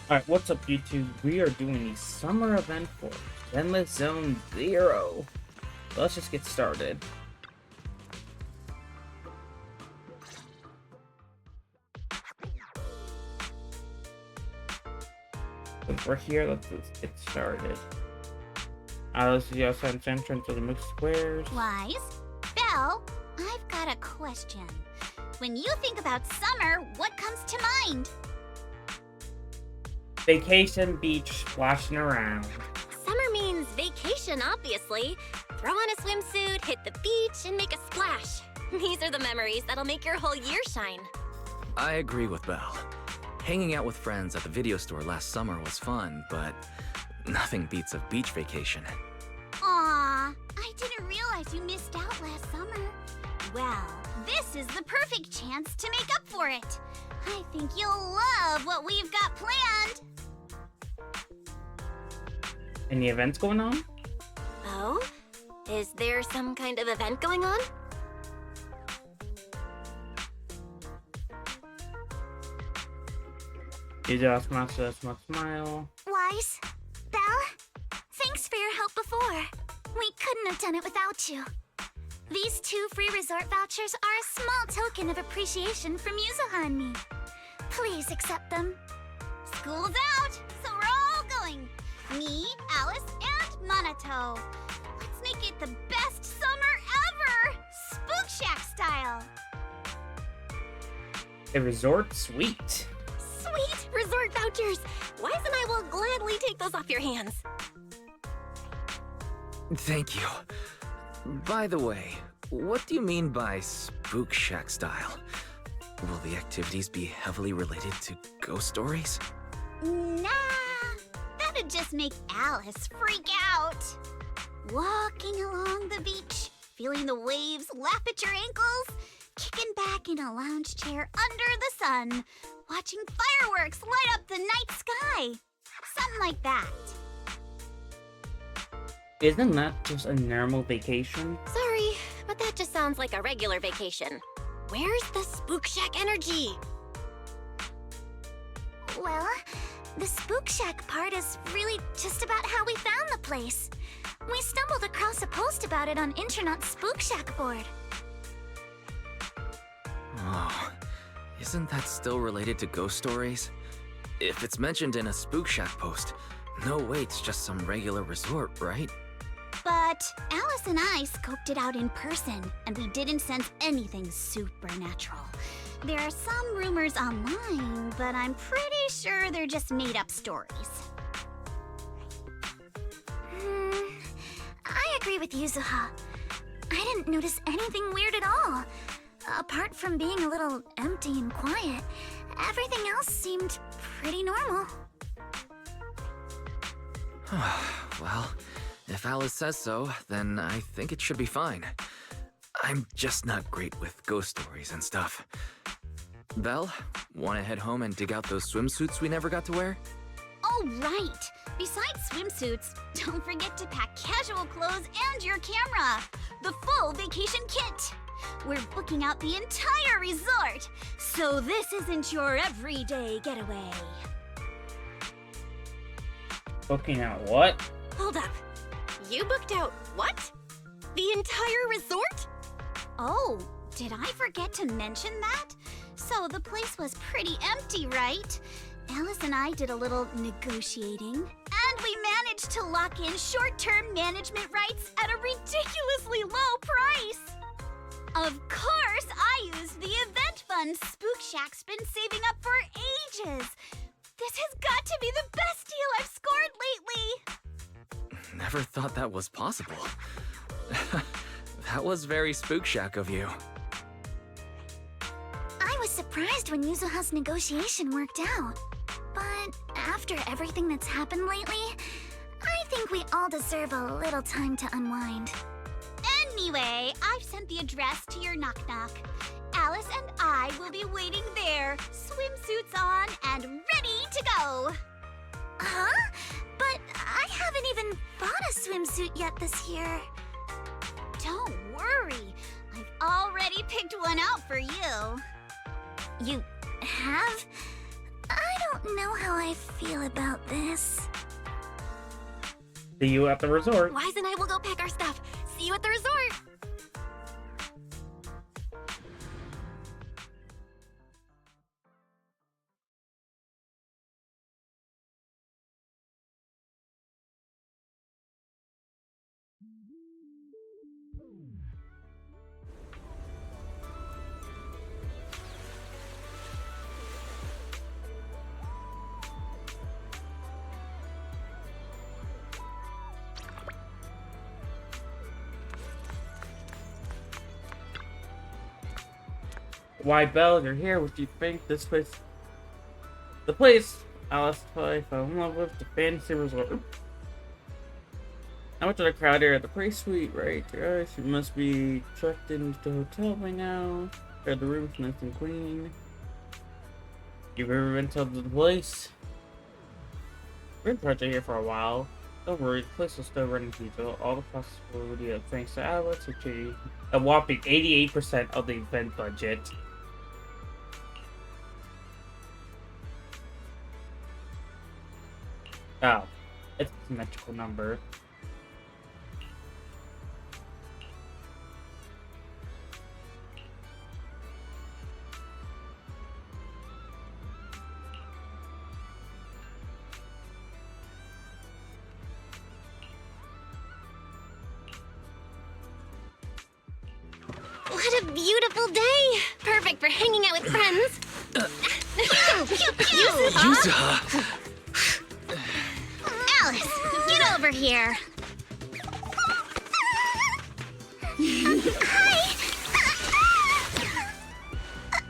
Alright, what's up YouTube? We are doing the summer event for Zenless Zone 0. So let's just get started. Since we're here, let's just get started. Let's see outside entrance of the mixed squares. Wise? Belle, I've got a question. When you think about summer, what comes to mind? Vacation beach splashing around. Summer means vacation, obviously. Throw on a swimsuit, hit the beach, and make a splash. These are the memories that'll make your whole year shine. I agree with Belle. Hanging out with friends at the video store last summer was fun, but nothing beats a beach vacation. Aw, I didn't realize you missed out last summer. Well, this is the perfect chance to make up for it. I think you'll love what we've got planned. Any events going on? Oh? Is there some kind of event going on? You just smile. Wise? Belle? Thanks for your help before. We couldn't have done it without you. These 2 free resort vouchers are a small token of appreciation from Yuzuha and me. Please accept them. School's out, so we're all going. Me, Alice, and Monato. Let's make it the best summer ever! Spook Shack style! A resort suite. Sweet! Resort vouchers! Wise and I will gladly take those off your hands. Thank you. By the way, what do you mean by Spook Shack style? Will the activities be heavily related to ghost stories? Nah, that'd just make Alice freak out. Walking along the beach, feeling the waves lap at your ankles, kicking back in a lounge chair under the sun, watching fireworks light up the night sky. Something like that. Isn't that just a normal vacation? Sorry, but that just sounds like a regular vacation. Where's the Spook Shack energy? Well, the Spook Shack part is really just about how we found the place. We stumbled across a post about it on Internet's Spook Shack board. Oh, isn't that still related to ghost stories? If it's mentioned in a Spook Shack post, no way it's just some regular resort, right? But Alice and I scoped it out in person, and we didn't sense anything supernatural. There are some rumors online, but I'm pretty sure they're just made-up stories. I agree with Yuzuha. I didn't notice anything weird at all. Apart from being a little empty and quiet, everything else seemed pretty normal. Well, if Alice says so, then I think it should be fine. I'm just not great with ghost stories and stuff. Belle, wanna head home and dig out those swimsuits we never got to wear? Oh, right! Besides swimsuits, don't forget to pack casual clothes and your camera! The full vacation kit! We're booking out the entire resort, so this isn't your everyday getaway. Booking out what? Hold up. You booked out what? The entire resort? Oh, did I forget to mention that? So the place was pretty empty, right? Alice and I did a little negotiating, and we managed to lock in short-term management rights at a ridiculously low price. Of course, I used the event fund Spook Shack's been saving up for ages. This has got to be the best deal I've scored lately. Never thought that was possible. That was very Spook Shack of you. I was surprised when Yuzuha's negotiation worked out. But after everything that's happened lately, I think we all deserve a little time to unwind. Anyway, I've sent the address to your knock-knock. Alice and I will be waiting there, swimsuits on and ready to go. Huh? But I haven't even bought a swimsuit yet this year. Don't worry, I've already picked one out for you. You have? I don't know how I feel about this. See you at the resort. Wise and I will go pack our stuff. See you at the resort. Why, Belle, you're here. What do you think? This place... The place Alice fell in love with, the fantasy resort. How much of the crowd here? The pretty sweet, right? Guys, you must be checked into the hotel by now. The room's nice and clean. You've ever been to the place? We're in project here for a while. Don't worry, the place will still run as usual. All the possibility of thanks to Alice, which is a whopping 88% of the event budget. Oh, it's a symmetrical number. What a beautiful day! Perfect for hanging out with friends. Yuzuha! Alice, get over here. Hi!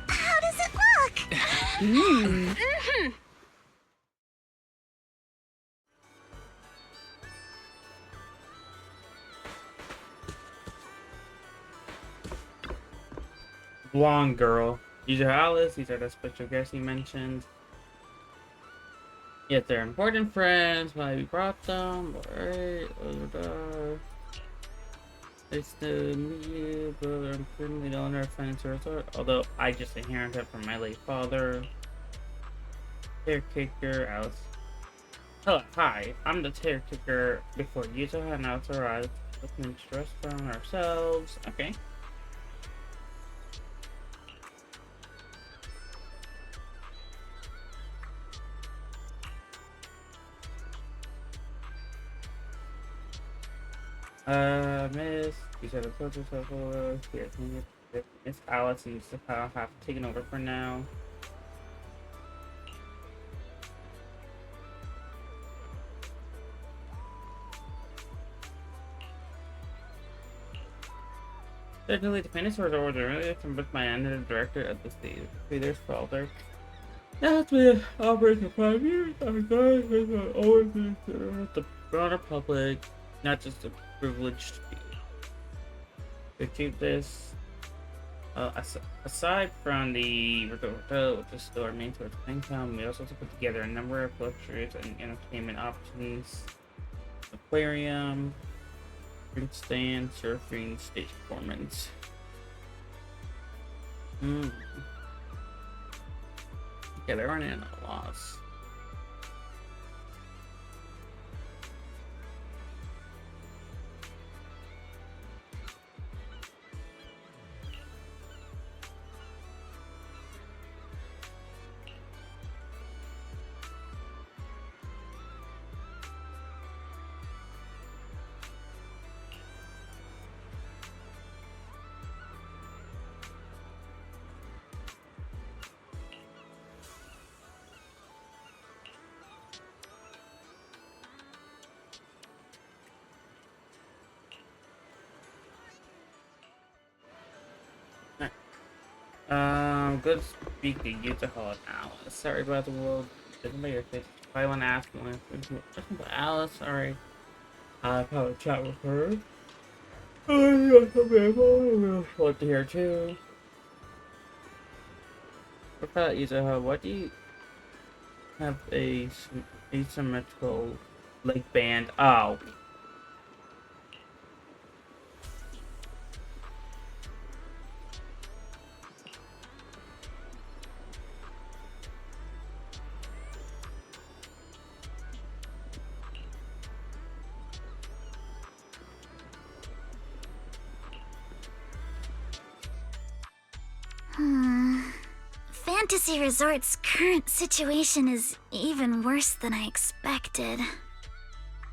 How does it look? Blonde girl. These are Alice. These are the special guests he mentioned. Yes, they're important friends. Why we brought them? Alright. Nice to meet you, brother. I'm currently the owner of Fantasy Resort. Although I just inherited it from my late father. Caretaker Alice. Hello, hi. I'm the caretaker before Yuzuha and Alice arrived. Looking into the restaurant ourselves. Okay. Miss, you said approach yourself over here. Miss Alice and Yuzuha have taken over for now. Certainly, the Fantasy Resort was really from my end the director of the theater's father. That's been operating for 5 years. I'm sorry, I always been with the broader public, not just the privileged few. To keep this, aside from the hotel, which is still our main source of income, we also have to put together a number of luxuries and entertainment options: aquarium, drink stand, surfing, stage performance. Yeah, they're running at a loss. Good to speak to you to hold Alice. Sorry about the world. Didn't make your face. If I want to ask one about Alice, alright. I'll probably chat with her. Oh, yes, I'll love to hear too. What about Yuzuha? Why do you have a asymmetrical leg band? Oh. Fantasy Resort's current situation is even worse than I expected.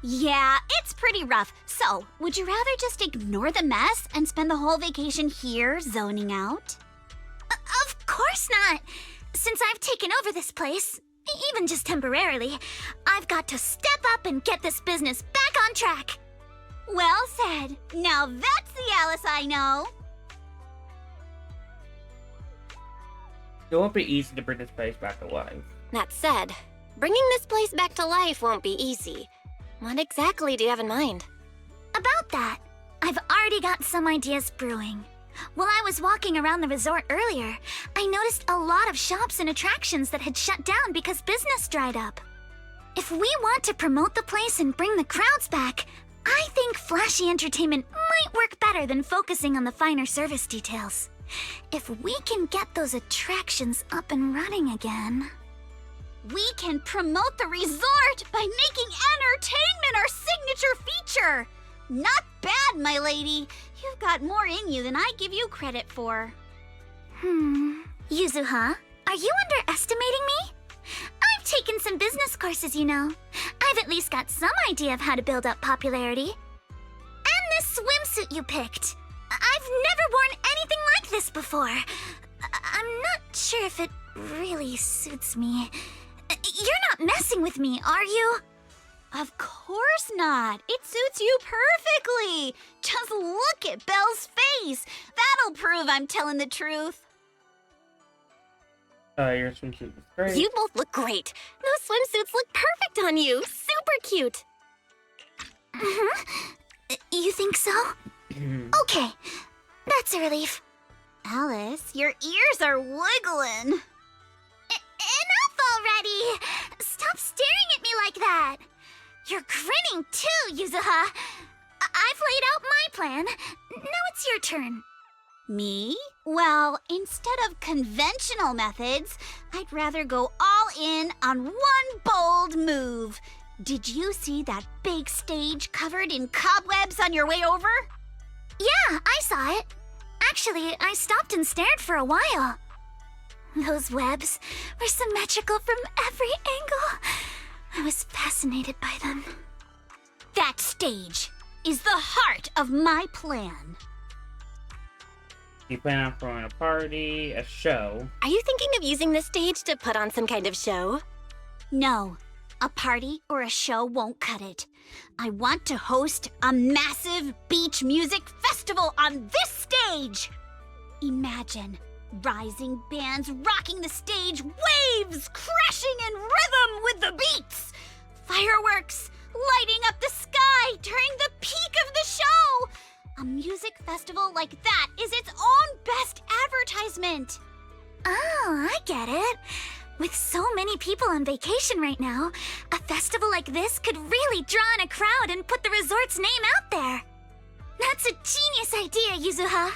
Yeah, it's pretty rough. So, would you rather just ignore the mess and spend the whole vacation here zoning out? Of course not! Since I've taken over this place, even just temporarily, I've got to step up and get this business back on track! Well said. Now that's the Alice I know. It won't be easy to bring this place back alive. That said, bringing this place back to life won't be easy. What exactly do you have in mind? About that, I've already got some ideas brewing. While I was walking around the resort earlier, I noticed a lot of shops and attractions that had shut down because business dried up. If we want to promote the place and bring the crowds back, I think flashy entertainment might work better than focusing on the finer service details. If we can get those attractions up and running again... We can promote the resort by making entertainment our signature feature. Not bad, my lady. You've got more in you than I give you credit for. Yuzuha, are you underestimating me? I've taken some business courses, you know. I've at least got some idea of how to build up popularity. And this swimsuit you picked. I've never worn anything like this before. I'm not sure if it really suits me. You're not messing with me, are you? Of course not. It suits you perfectly. Just look at Belle's face. That'll prove I'm telling the truth. Your swimsuit is great. You both look great. Those swimsuits look perfect on you. Super cute. You think so? Okay, that's a relief. Alice, your ears are wiggling. Enough already! Stop staring at me like that! You're grinning too, Yuzuha! I've laid out my plan. Now it's your turn. Me? Well, instead of conventional methods, I'd rather go all in on one bold move. Did you see that big stage covered in cobwebs on your way over? Yeah, I saw it. Actually, I stopped and stared for a while. Those webs were symmetrical from every angle. I was fascinated by them. That stage is the heart of my plan. You plan on throwing a party, a show. Are you thinking of using this stage to put on some kind of show? No, a party or a show won't cut it. I want to host a massive beach music festival on this stage. Imagine rising bands rocking the stage, waves crashing in rhythm with the beats, fireworks lighting up the sky during the peak of the show. A music festival like that is its own best advertisement. Oh, I get it. With so many people on vacation right now, a festival like this could really draw in a crowd and put the resort's name out there. That's a genius idea, Yuzuha.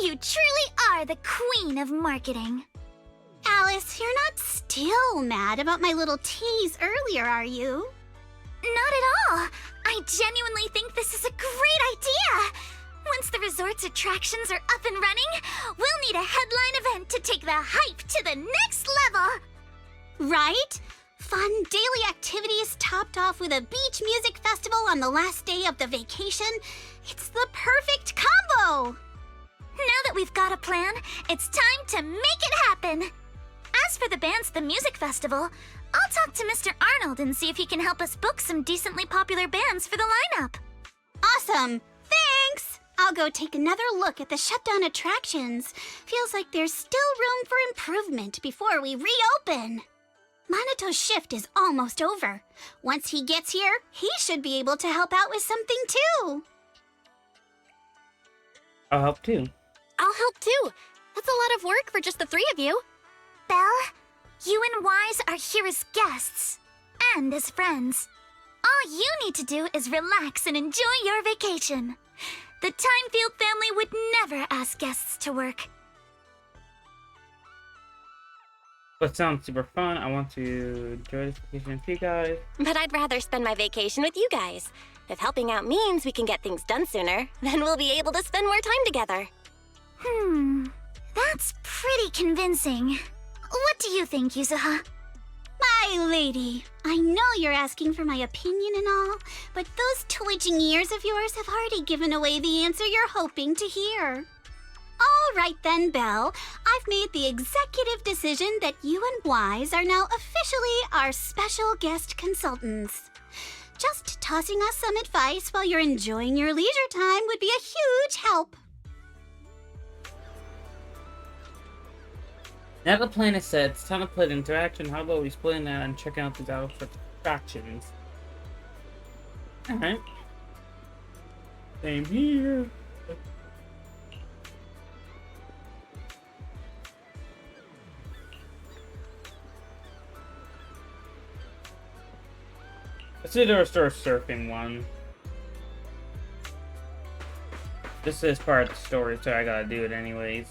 You truly are the queen of marketing. Alice, you're not still mad about my little tease earlier, are you? Not at all. I genuinely think this is a great idea. Once the resort's attractions are up and running, we'll need a headline event to take the hype to the next level. Right? Fun daily activities topped off with a beach music festival on the last day of the vacation. It's the perfect combo. Now that we've got a plan, it's time to make it happen. As for the bands at the music festival, I'll talk to Mr. Arnold and see if he can help us book some decently popular bands for the lineup. Awesome. Thanks. I'll go take another look at the shutdown attractions. Feels like there's still room for improvement before we reopen. Manato's shift is almost over. Once he gets here, he should be able to help out with something too. I'll help too. I'll help too. That's a lot of work for just the three of you. Belle, you and Wise are here as guests and as friends. All you need to do is relax and enjoy your vacation. The Timefield family would never ask guests to work. That sounds super fun. I want to enjoy this vacation with you guys. But I'd rather spend my vacation with you guys. If helping out means we can get things done sooner, then we'll be able to spend more time together. That's pretty convincing. What do you think, Yuzuha? My lady, I know you're asking for my opinion and all, but those twitching ears of yours have already given away the answer you're hoping to hear. All right then, Belle. I've made the executive decision that you and Wise are now officially our special guest consultants. Just tossing us some advice while you're enjoying your leisure time would be a huge help. Now the plan is set, it's time to play the interaction. How about we split that and check out these outfit factions? Alright. Same here. Let's do the restore surfing one. This is part of the story, so I gotta do it anyways.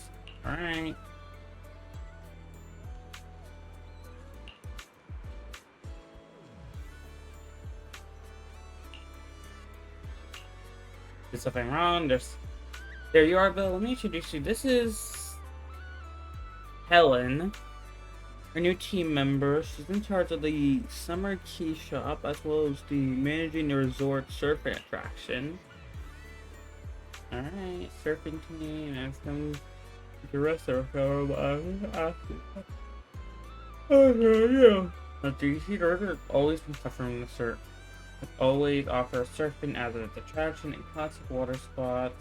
Alright. Did something wrong. There you are, Bill. Let me introduce you. This is Helen, our new team member. She's in charge of the summer key shop as well as the managing the resort surfing attraction. Alright, surfing team. That's come the rest of the yeah. But do you see the river always been suffering the surf? It always offers surfing as its attraction and classic water spot.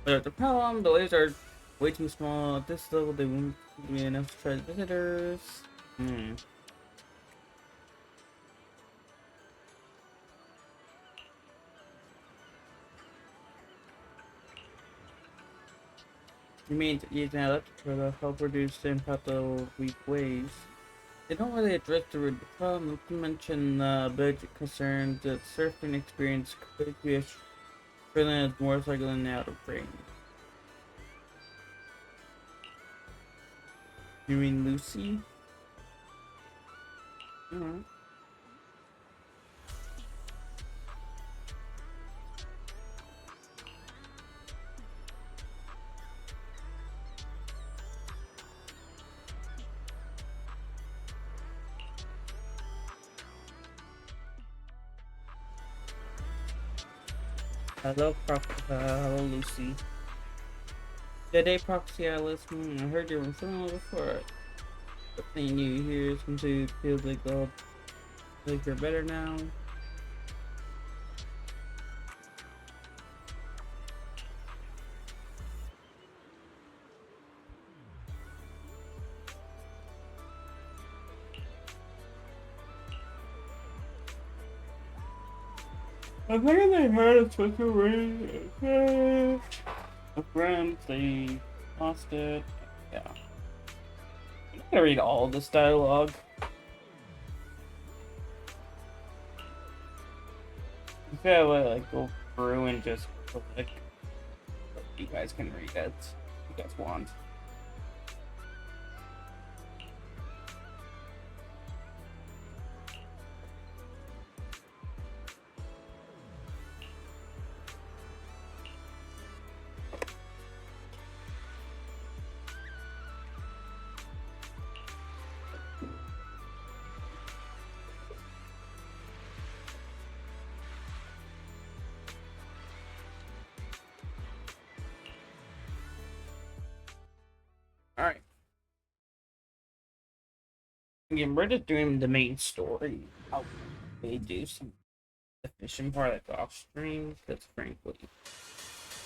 But there's a problem, the waves are way too small. At this level, they won't be enough to attract visitors. You mean using electric to help reduce the impact of weak waves? They don't really address the root problem. Not to mention budget concerns that surfing experience could be as thrilling as motorcycling out of rain. You mean Lucy? Alright. Hello, Lucy. Good day, Proxy Alice. I heard you were similar before. But seeing you here seems to feel like you're better now. I think they had a special rain. The friends, they lost it. Yeah. I'm not gonna read all this dialogue. I feel like go through and just click. But you guys can read it if you guys want. Alright. Again, we're just doing the main story. I'll may do some efficient part that's off stream, because frankly.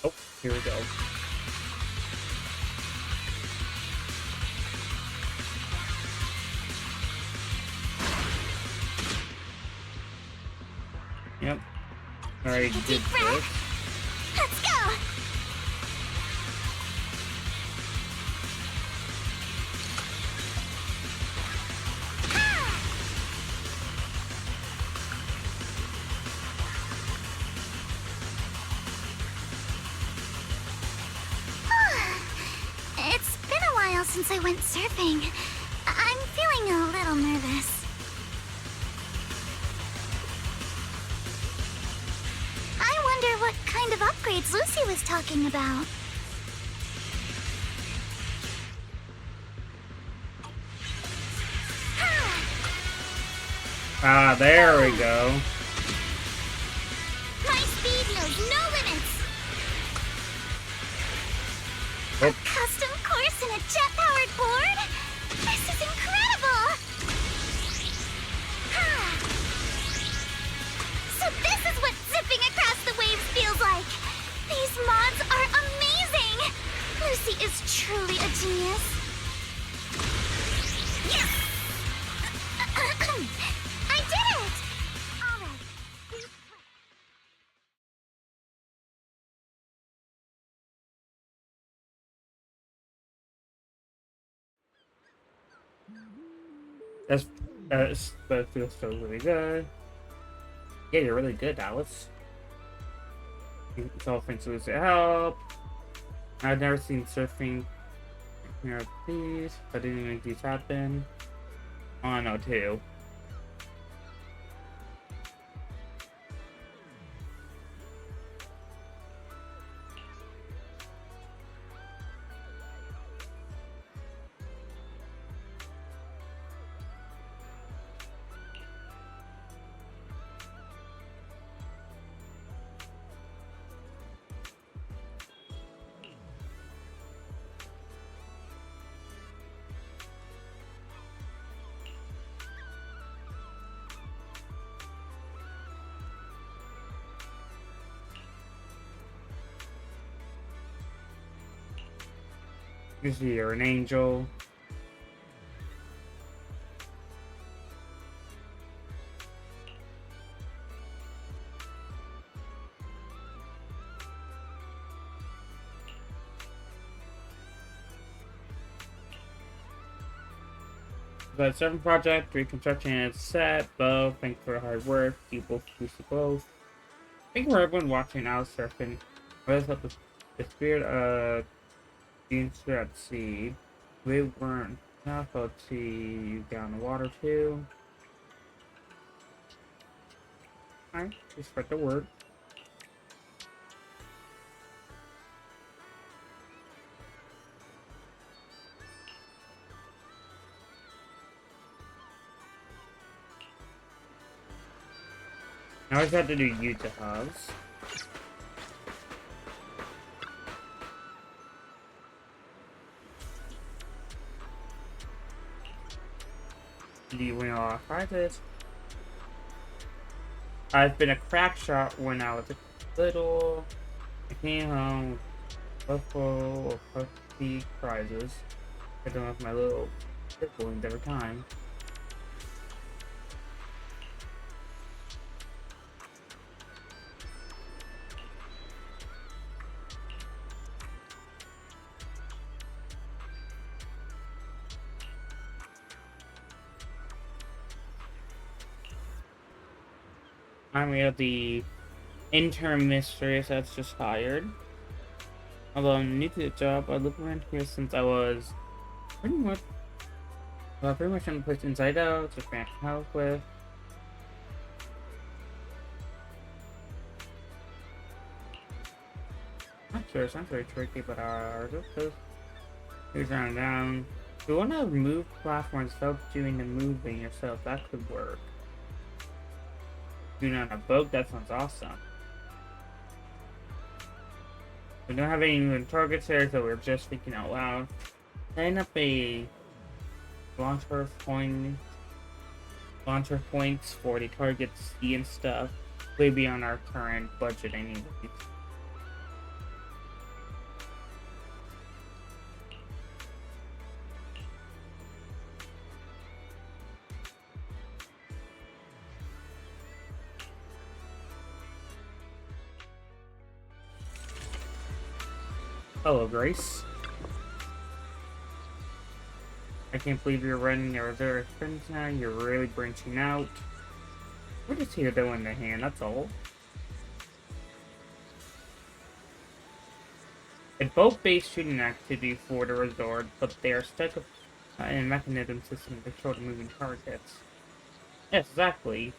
Oh, here we go. Yep. Alright, did Deep breath. this. Let's go! It's been a while since I went surfing. I'm feeling a little nervous. I wonder what kind of upgrades Lucy was talking about. Ah, there we go. My speed knows no limits! Oh. A custom course and a jet-powered board? This is incredible! So this is what zipping across the waves feels like! These mods are amazing! Lucy is truly a genius. Yes! I did it! Alright. That feels so really good. Yeah, you're really good, Alice. It's all thanks to Lucy's help. I've never seen surfing. Here, please. I didn't make these happen. Oh, I know too. Usually you're an angel. But Surfing Project, reconstruction and set, both. Thanks for the hard work. You both both. Thank you for everyone watching Alice surfing. Let us help the spirit of being at sea. We weren't enough. Let's see you down the water too. Alright, just spread the word. Now I just have to do Utah hubs. Do you win a lot of prizes? I've been a crack shot when I was little. I came home with full of puffy prizes. I don't have my little siblings every time. I'm the intern mistress that's just hired. Although I'm new to the job, I've lived around here since I was pretty much on the place inside out, just ran help with. Not sure, sounds very tricky, but just here's around down. If you want to move platforms without doing the moving yourself, that could work. Doing it on a boat, that sounds awesome. We don't have any moving targets here, so we're just thinking out loud. Setting up a launcher points for the targets C and stuff way beyond our current budget anyway. Hello, Grace. I can't believe you're running your reserve friends now. You're really branching out. We're just here doing the hand, that's all. A boat-based shooting activity for the resort, but they are stuck in a mechanism system to control the moving targets. Yes, exactly.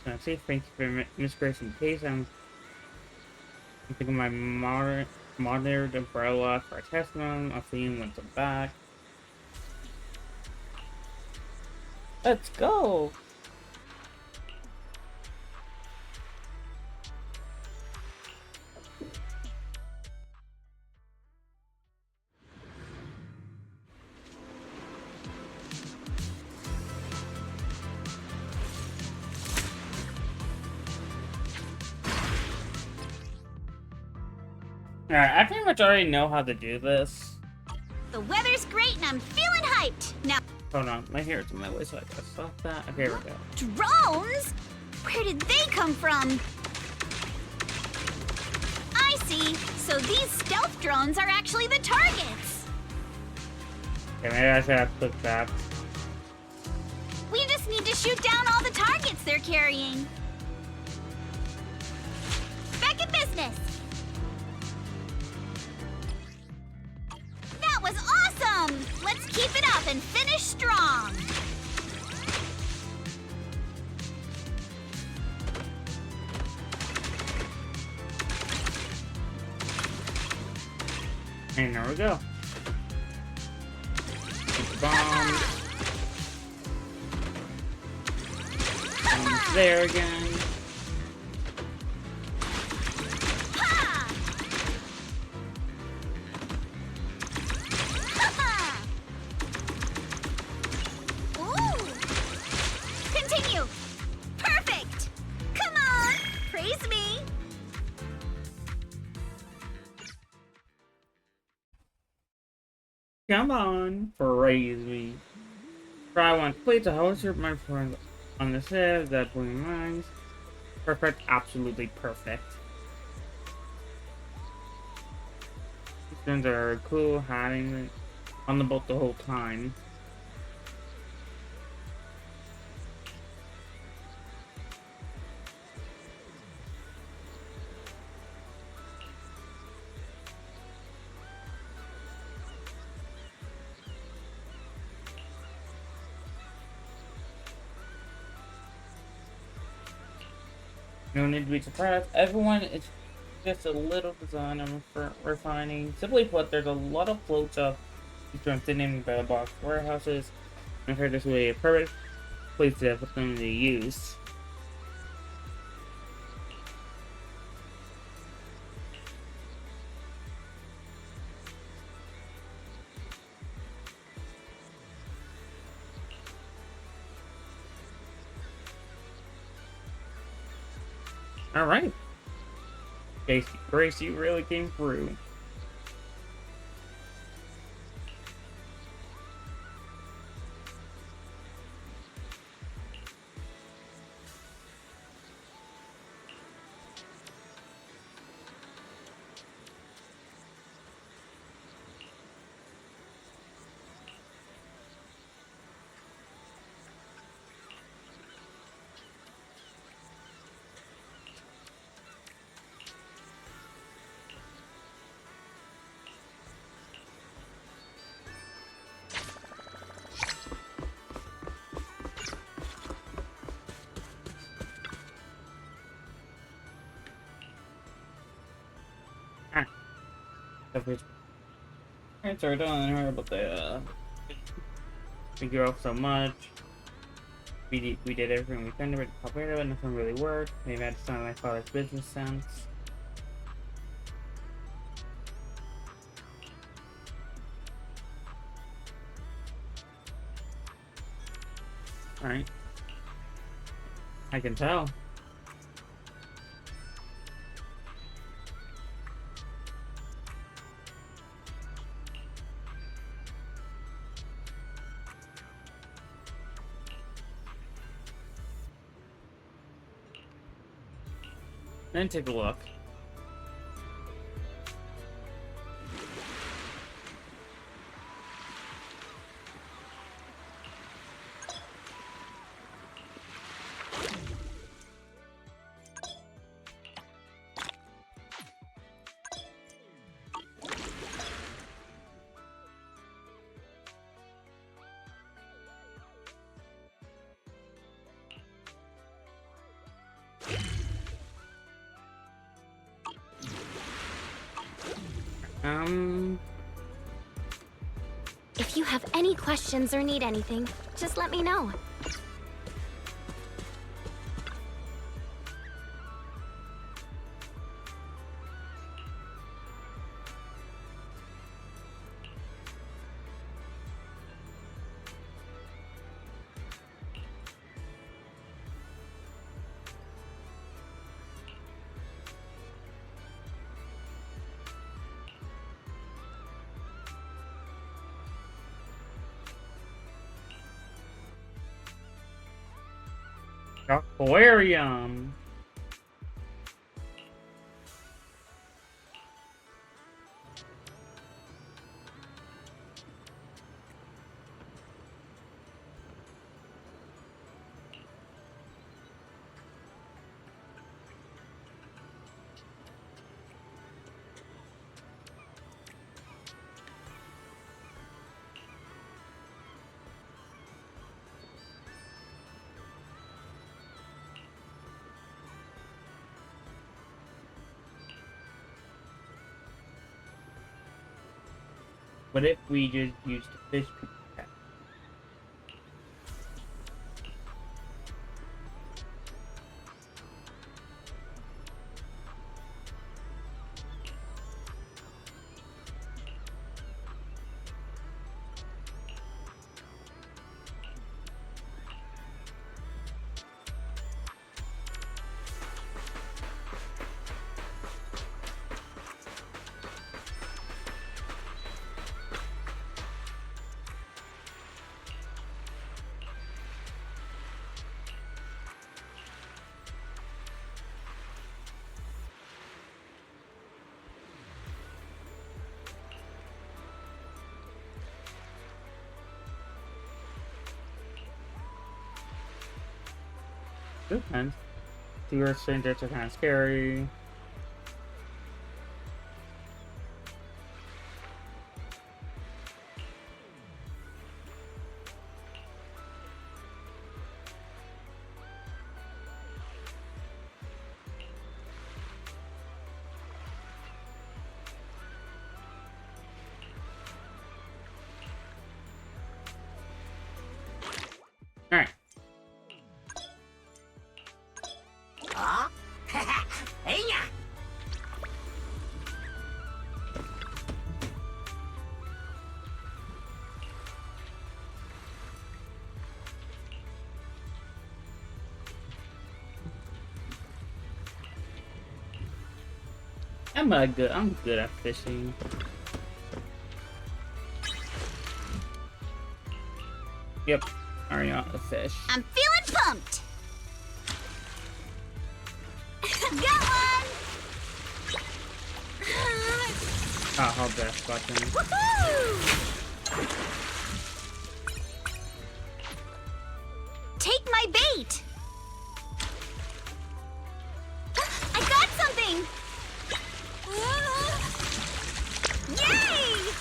not safe. Thank you for misplacing the case. I'm thinking my modern umbrella for a test run. I'll see you once I'm back. Let's go! Alright, I pretty much already know how to do this. The weather's great and I'm feeling hyped. Now, Hold on, my hair is in my way, so I gotta stop that. Okay, here we go. drones? Where did they come from? I see. So these stealth drones are actually the targets. Okay, maybe I should have clicked that. We just need to shoot down all the targets they're carrying. Back in business. That was awesome! Let's keep it up and finish strong. And there we go. Get the bomb. And it's there again. Ha! Ha! Ooh! Continue. Perfect. Come on, praise me. Come on, praise me. Try one. Please, I always hear my friend on the set that blowing minds. Perfect, absolutely perfect. These guns are cool, hiding on the boat the whole time. No need to be surprised. Everyone is just a little design I'm refining. Simply put, there's a lot of floats of these drones sitting in the box warehouses. I've heard this way a perfect place to put them to use. Alright. Grace, you really came through. It's already done her, but they thank you all so much. We did everything we could to help her, but nothing really worked. Maybe I just sounded my father's business sense. Alright. I can tell. Then take a look. If you have any questions or need anything, just let me know. Aquarium. What if we just used the fish pack? Depends. Two strangers are kind of scary. Alright. I'm good at fishing. Yep, already on the fish. I'm feeling pumped. Got one. I'll best button. Woohoo! Take my bait. I got something. Yay!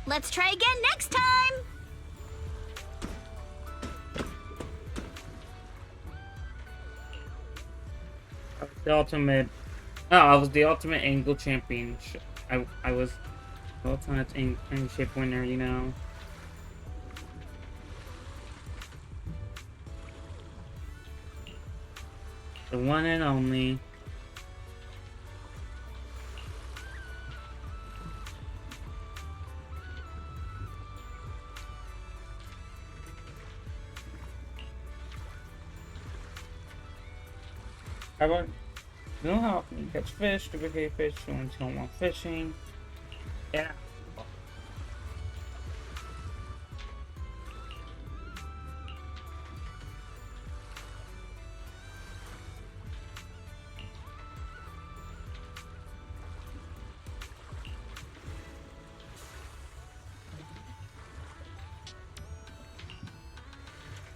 Let's try again next time. The ultimate. Oh, I was the ultimate angle champion. I was the ultimate championship winner, you know. The one and only. How about, you know how often you catch fish, duplicate fish, when you don't want fishing? Yeah.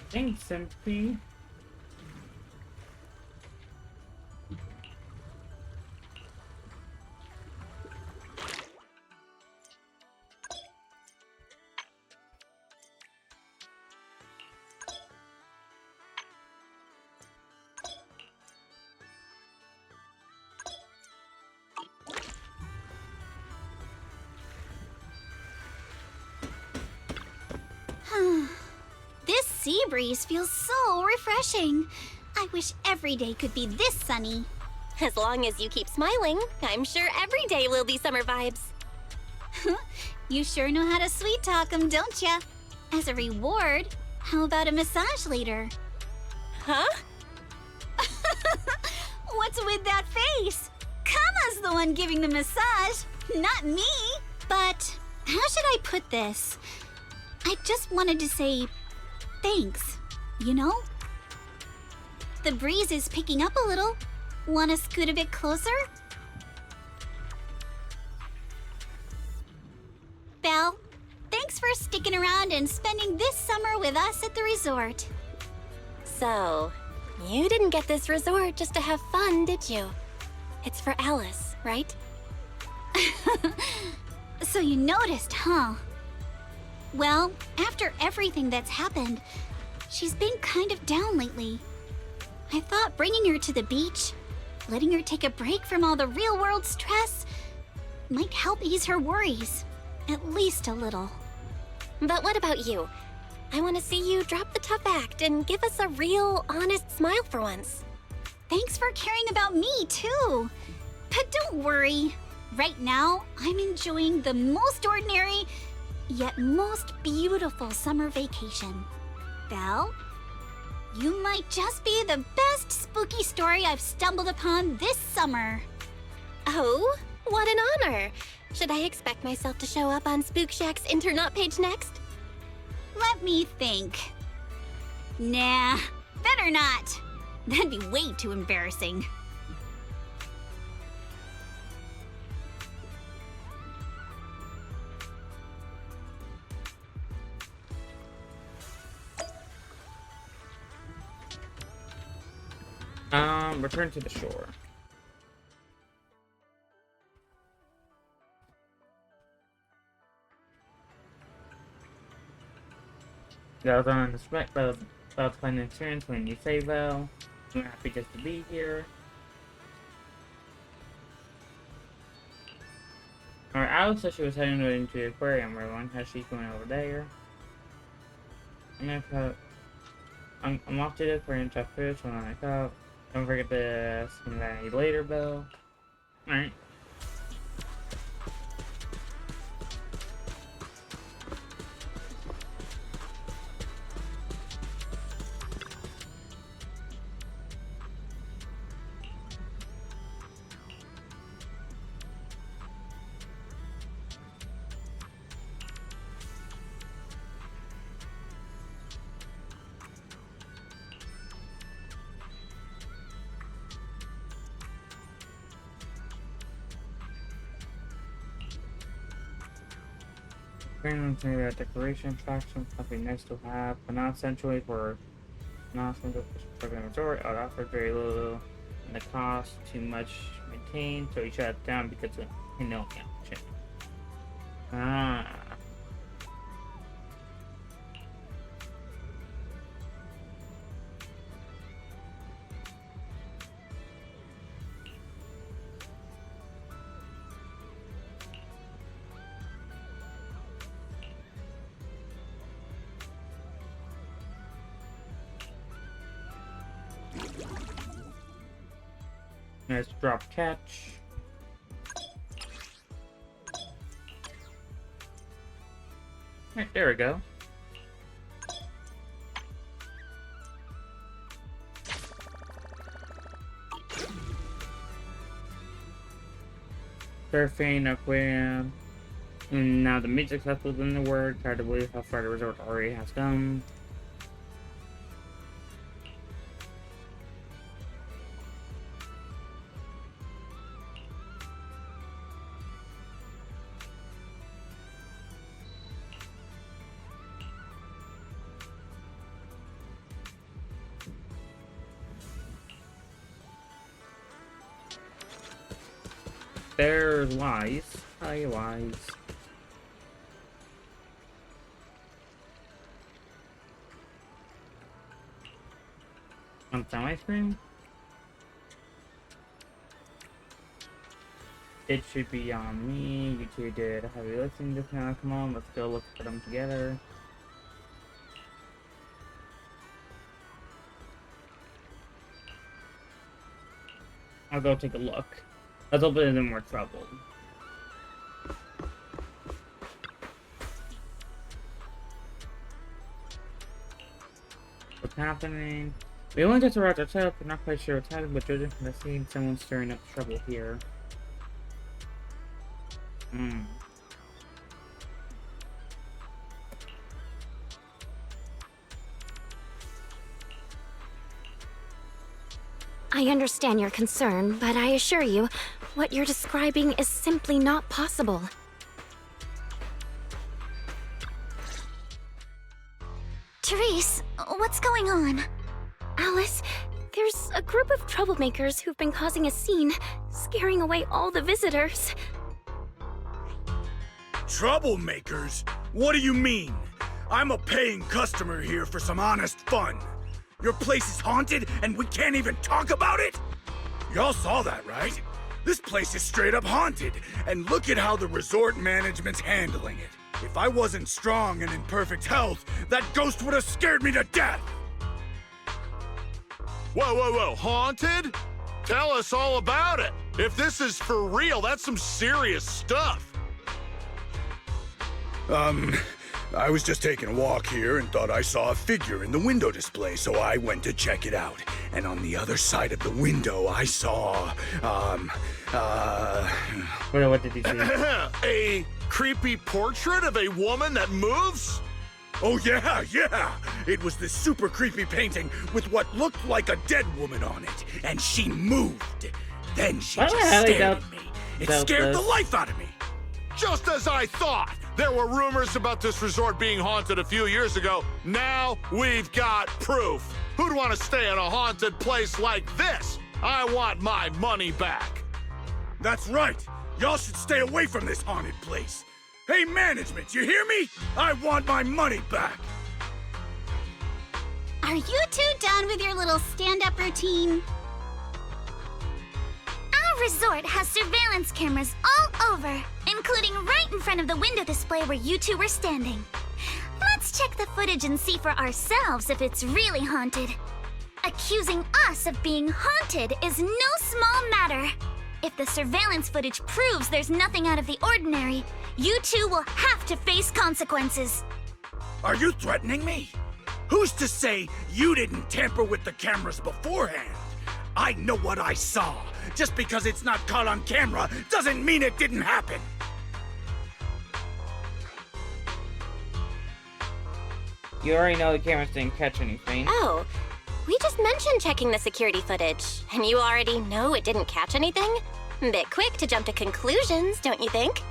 Thanks, MP. sea breeze feels so refreshing. I wish every day could be this sunny. As long as you keep smiling, I'm sure every day will be summer vibes. You sure know how to sweet talk 'em, don't ya? As a reward, how about a massage later? Huh? What's with that face? Kama's the one giving the massage, not me. But how should I put this? I just wanted to say thanks, you know? The breeze is picking up a little. Wanna scoot a bit closer? Belle, thanks for sticking around and spending this summer with us at the resort. So, you didn't get this resort just to have fun, did you? It's for Alice, right? So you noticed, huh? Well, after everything that's happened, she's been kind of down lately. I thought bringing her to the beach, letting her take a break from all the real-world stress, might help ease her worries, at least a little. But what about you? I want to see you drop the tough act and give us a real, honest smile for once. Thanks for caring about me, too. But don't worry. Right now, I'm enjoying the most ordinary, yet most beautiful summer vacation. Belle, you might just be the best spooky story I've stumbled upon this summer. Oh, what an honor! Should I expect myself to show up on Spook Shack's Internaut page next? Let me think. Nah, better not. That'd be way too embarrassing. Return to the shore. That was unexpected. That was quite an experience when you say, well, I'm happy just to be here. Alright, Alice said she was heading into the aquarium. Everyone, how's she going over there? I'm off to the aquarium to have fish when I wake up. Don't forget to see me later, Bill. Alright. Maybe a decoration faction, something nice to have, but not essentially for non-essential for the resort. It offers very little and the cost too much to maintain, so you shut it down because of shit. Ah. Nice drop catch. Right, there we go. Surfing, aquarium. And now the music festival in the word. Hard to believe how far the resort already has come. There's Wise. Hi, Wise. Want some ice cream? It should be on me. You two did a heavy lifting just now. Come on, let's go look for them together. I'll go take a look. Let's hope it isn't more trouble. What's happening? We only just arrived at our we're not quite sure what's happening, but judging from the scene, someone's stirring up trouble here. I understand your concern, but I assure you, what you're describing is simply not possible. Therese, what's going on? Alice, there's a group of troublemakers who've been causing a scene, scaring away all the visitors. Troublemakers? What do you mean? I'm a paying customer here for some honest fun. Your place is haunted and we can't even talk about it? Y'all saw that, right? This place is straight up haunted, and look at how the resort management's handling it. If I wasn't strong and in perfect health, that ghost would have scared me to death! Whoa, haunted? Tell us all about it. If this is for real, that's some serious stuff. I was just taking a walk here and thought I saw a figure in the window display, so I went to check it out. And on the other side of the window, I saw, What did he see? A creepy portrait of a woman that moves? Oh yeah! It was this super creepy painting with what looked like a dead woman on it, and she moved. Then she Why just the hell stared doubt- at me. It doubt scared this? the life out of me. Just as I thought. There were rumors about this resort being haunted a few years ago. Now we've got proof. Who'd want to stay in a haunted place like this? I want my money back. That's right. Y'all should stay away from this haunted place. Hey, management, you hear me? I want my money back. Are you two done with your little stand-up routine? Our resort has surveillance cameras all over, including right in front of the window display where you two were standing. Let's check the footage and see for ourselves if it's really haunted. Accusing us of being haunted is no small matter. If the surveillance footage proves there's nothing out of the ordinary, you two will have to face consequences. Are you threatening me? Who's to say you didn't tamper with the cameras beforehand? I know what I saw. Just because it's not caught on camera doesn't mean it didn't happen. You already know the cameras didn't catch anything. Oh, we just mentioned checking the security footage, and you already know it didn't catch anything? Bit quick to jump to conclusions, don't you think?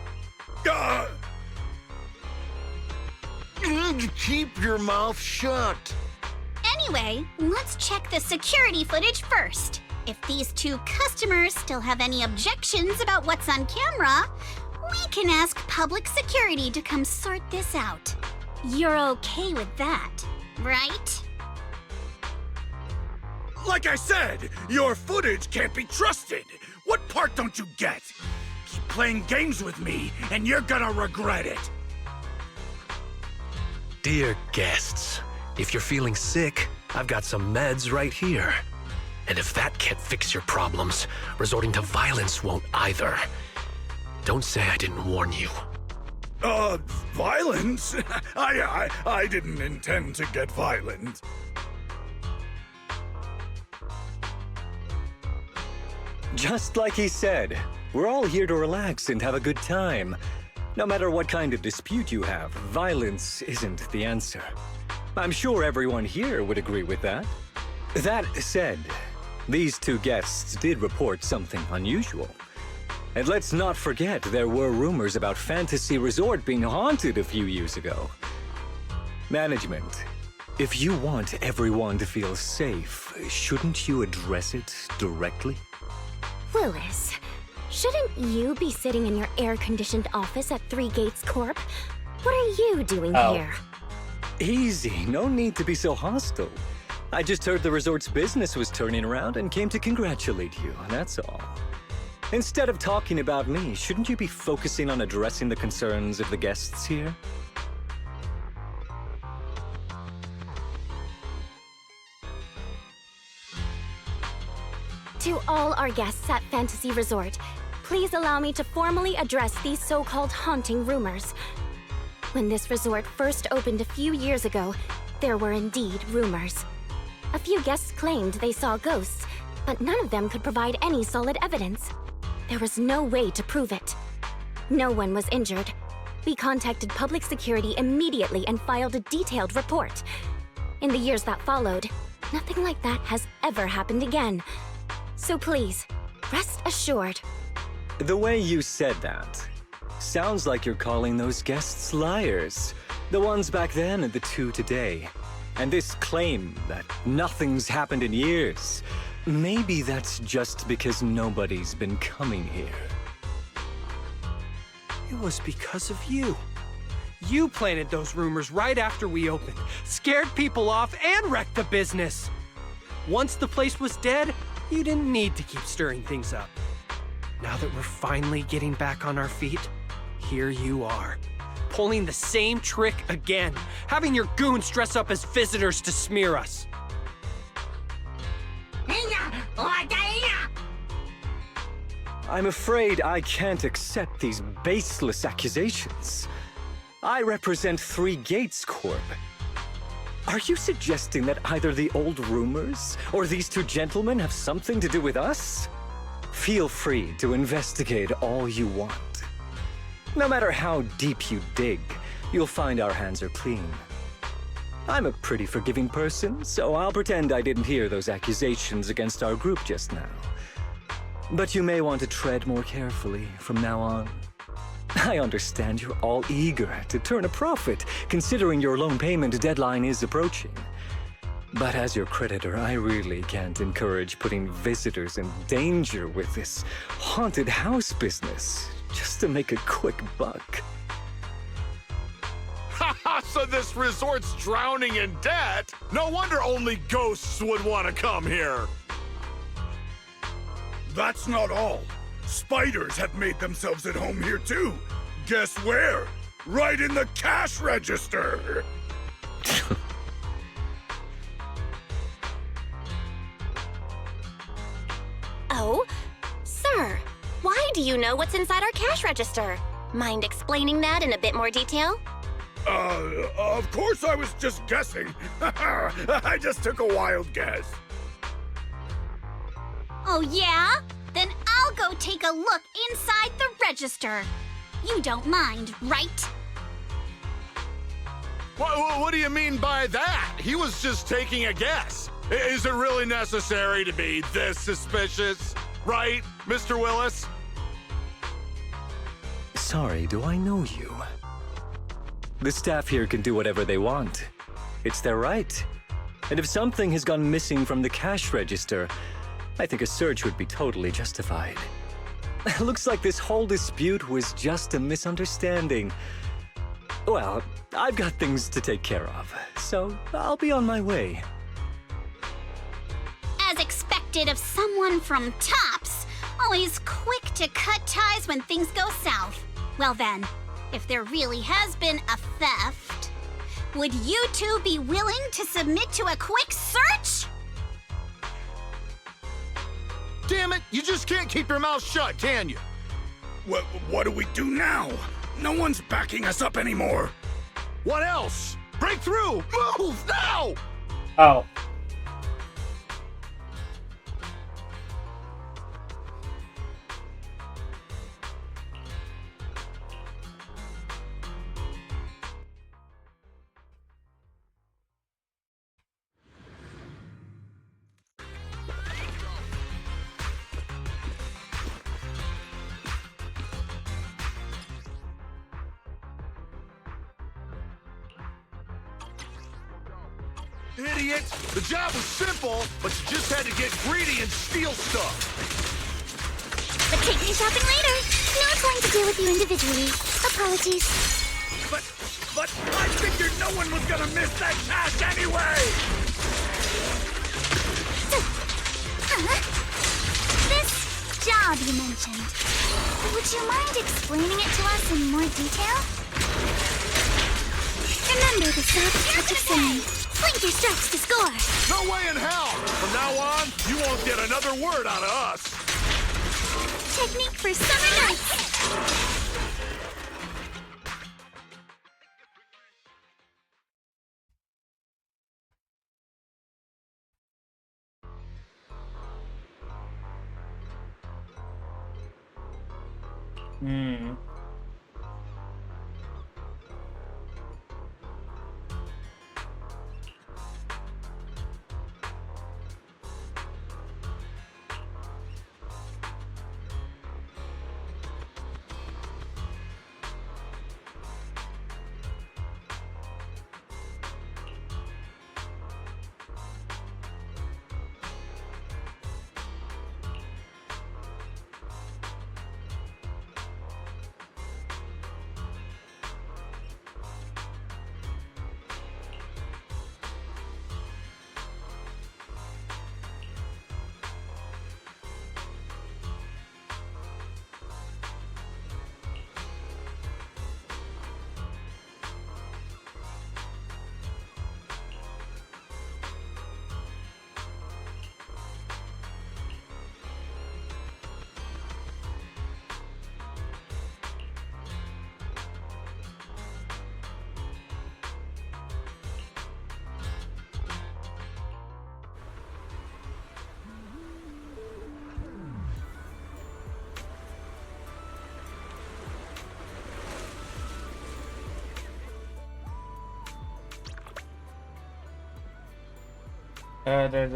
Keep your mouth shut. Anyway, let's check the security footage first. If these two customers still have any objections about what's on camera, we can ask public security to come sort this out. You're okay with that, right? Like I said, your footage can't be trusted. What part don't you get? Keep playing games with me, and you're gonna regret it. Dear guests, if you're feeling sick, I've got some meds right here. And if that can't fix your problems, resorting to violence won't either. Don't say I didn't warn you. Violence? I didn't intend to get violent. Just like he said, we're all here to relax and have a good time. No matter what kind of dispute you have, violence isn't the answer. I'm sure everyone here would agree with that. That said, these two guests did report something unusual. And let's not forget there were rumors about Fantasy Resort being haunted a few years ago. Management, if you want everyone to feel safe, shouldn't you address it directly? Louis, shouldn't you be sitting in your air-conditioned office at Three Gates Corp? What are you doing here? Easy, no need to be so hostile. I just heard the resort's business was turning around and came to congratulate you, that's all. Instead of talking about me, shouldn't you be focusing on addressing the concerns of the guests here? To all our guests at Fantasy Resort, please allow me to formally address these so-called haunting rumors. When this resort first opened a few years ago, there were indeed rumors. A few guests claimed they saw ghosts, but none of them could provide any solid evidence. There was no way to prove it. No one was injured. We contacted public security immediately and filed a detailed report. In the years that followed, nothing like that has ever happened again. So please, rest assured. The way you said that sounds like you're calling those guests liars. The ones back then and the two today. And this claim that nothing's happened in years, maybe that's just because nobody's been coming here. It was because of you. You planted those rumors right after we opened, scared people off, and wrecked the business. Once the place was dead, you didn't need to keep stirring things up. Now that we're finally getting back on our feet, here you are, pulling the same trick again, having your goons dress up as visitors to smear us. I'm afraid I can't accept these baseless accusations. I represent Three Gates Corp. Are you suggesting that either the old rumors or these two gentlemen have something to do with us? Feel free to investigate all you want. No matter how deep you dig, you'll find our hands are clean. I'm a pretty forgiving person, so I'll pretend I didn't hear those accusations against our group just now. But you may want to tread more carefully from now on. I understand you're all eager to turn a profit, considering your loan payment deadline is approaching. But as your creditor, I really can't encourage putting visitors in danger with this haunted house business, just to make a quick buck. Haha, so this resort's drowning in debt? No wonder only ghosts would want to come here. That's not all. Spiders have made themselves at home here too. Guess where? Right in the cash register. Oh, sir, why do you know what's inside our cash register? Mind explaining that in a bit more detail? Of course I was just guessing. I just took a wild guess. Oh yeah? Then I'll go take a look inside the register. You don't mind, right? What do you mean by that? He was just taking a guess. Is it really necessary to be this suspicious? Right, Mr. Willis? Sorry, do I know you? The staff here can do whatever they want. It's their right. And if something has gone missing from the cash register, I think a search would be totally justified. Looks like this whole dispute was just a misunderstanding. Well, I've got things to take care of, so I'll be on my way. As expected of someone from Tops, always quick to cut ties when things go south. Well then, if there really has been a theft, would you two be willing to submit to a quick search? Damn it, you just can't keep your mouth shut, can you? What do we do now? No one's backing us up anymore. What else? Break through! Move now! Oh. Idiot! The job was simple, but you just had to get greedy and steal stuff. But take me shopping later. Not going to deal with you individually. Apologies. But I figured no one was gonna miss that cash anyway! This job you mentioned. Would you mind explaining it to us in more detail? Remember the soft touch of singing. Blinker strikes to score! No way in hell! From now on, you won't get another word out of us! Technique for summer nights! Hmm.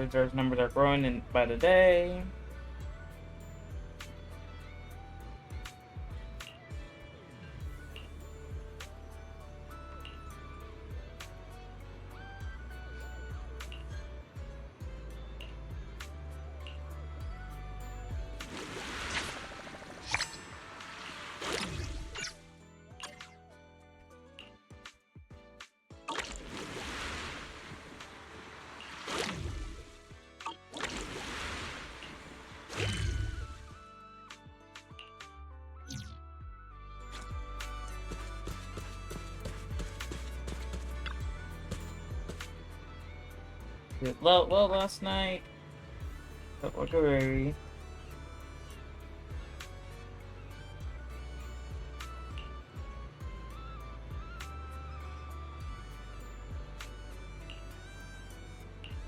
There's numbers are growing by the day. Did well last night. But look away.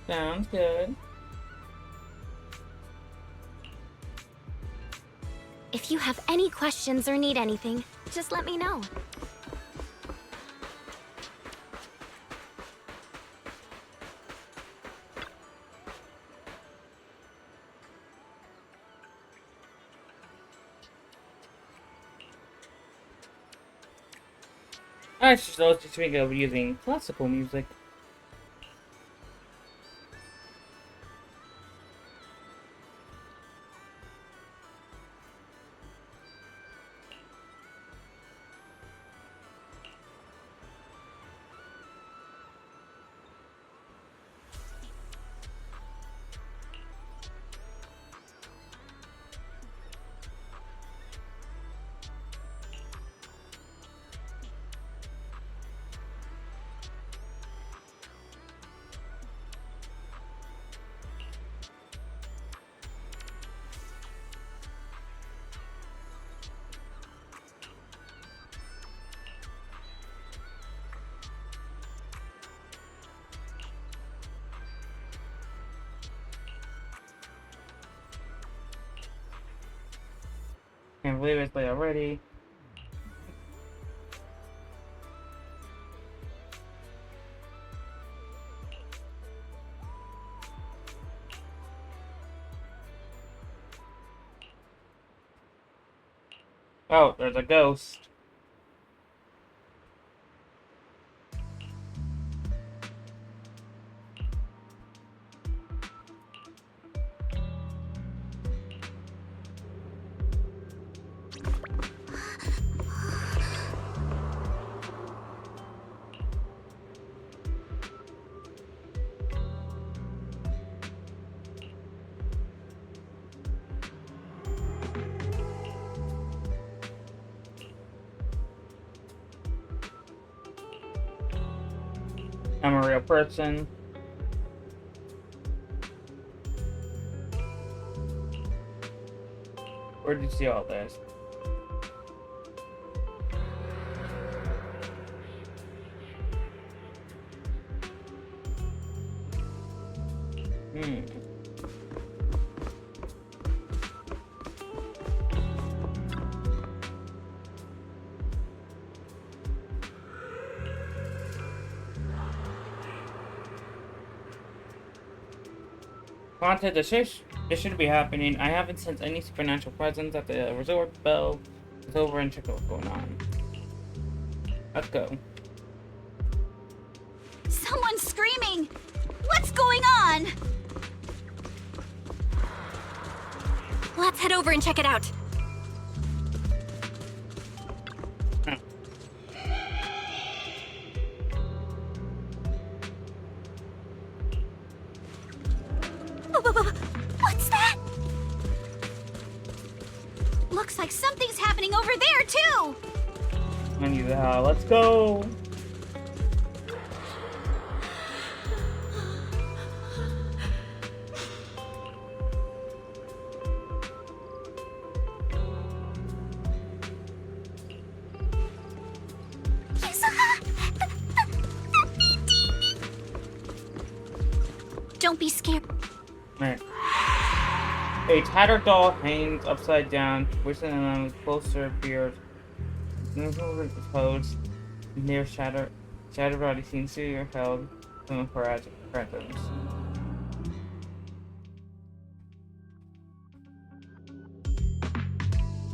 Sounds good. If you have any questions or need anything, just let me know. I should also speak of using classical music. Can't believe it's late already. Oh, there's a ghost. I'm a real person. Where did you see all this? Haunted, this should be happening. I haven't sensed any supernatural presence at the resort. Bell is over and check out what's going on. Let's go. Someone's screaming! What's going on? Let's head over and check it out. What's that? Looks like something's happening over there, too! Anyhow, let's go. Don't be scared. Right. A tattered doll hangs upside down, wishing them closer appeared. Pose near shattered body seems to be held in the presence.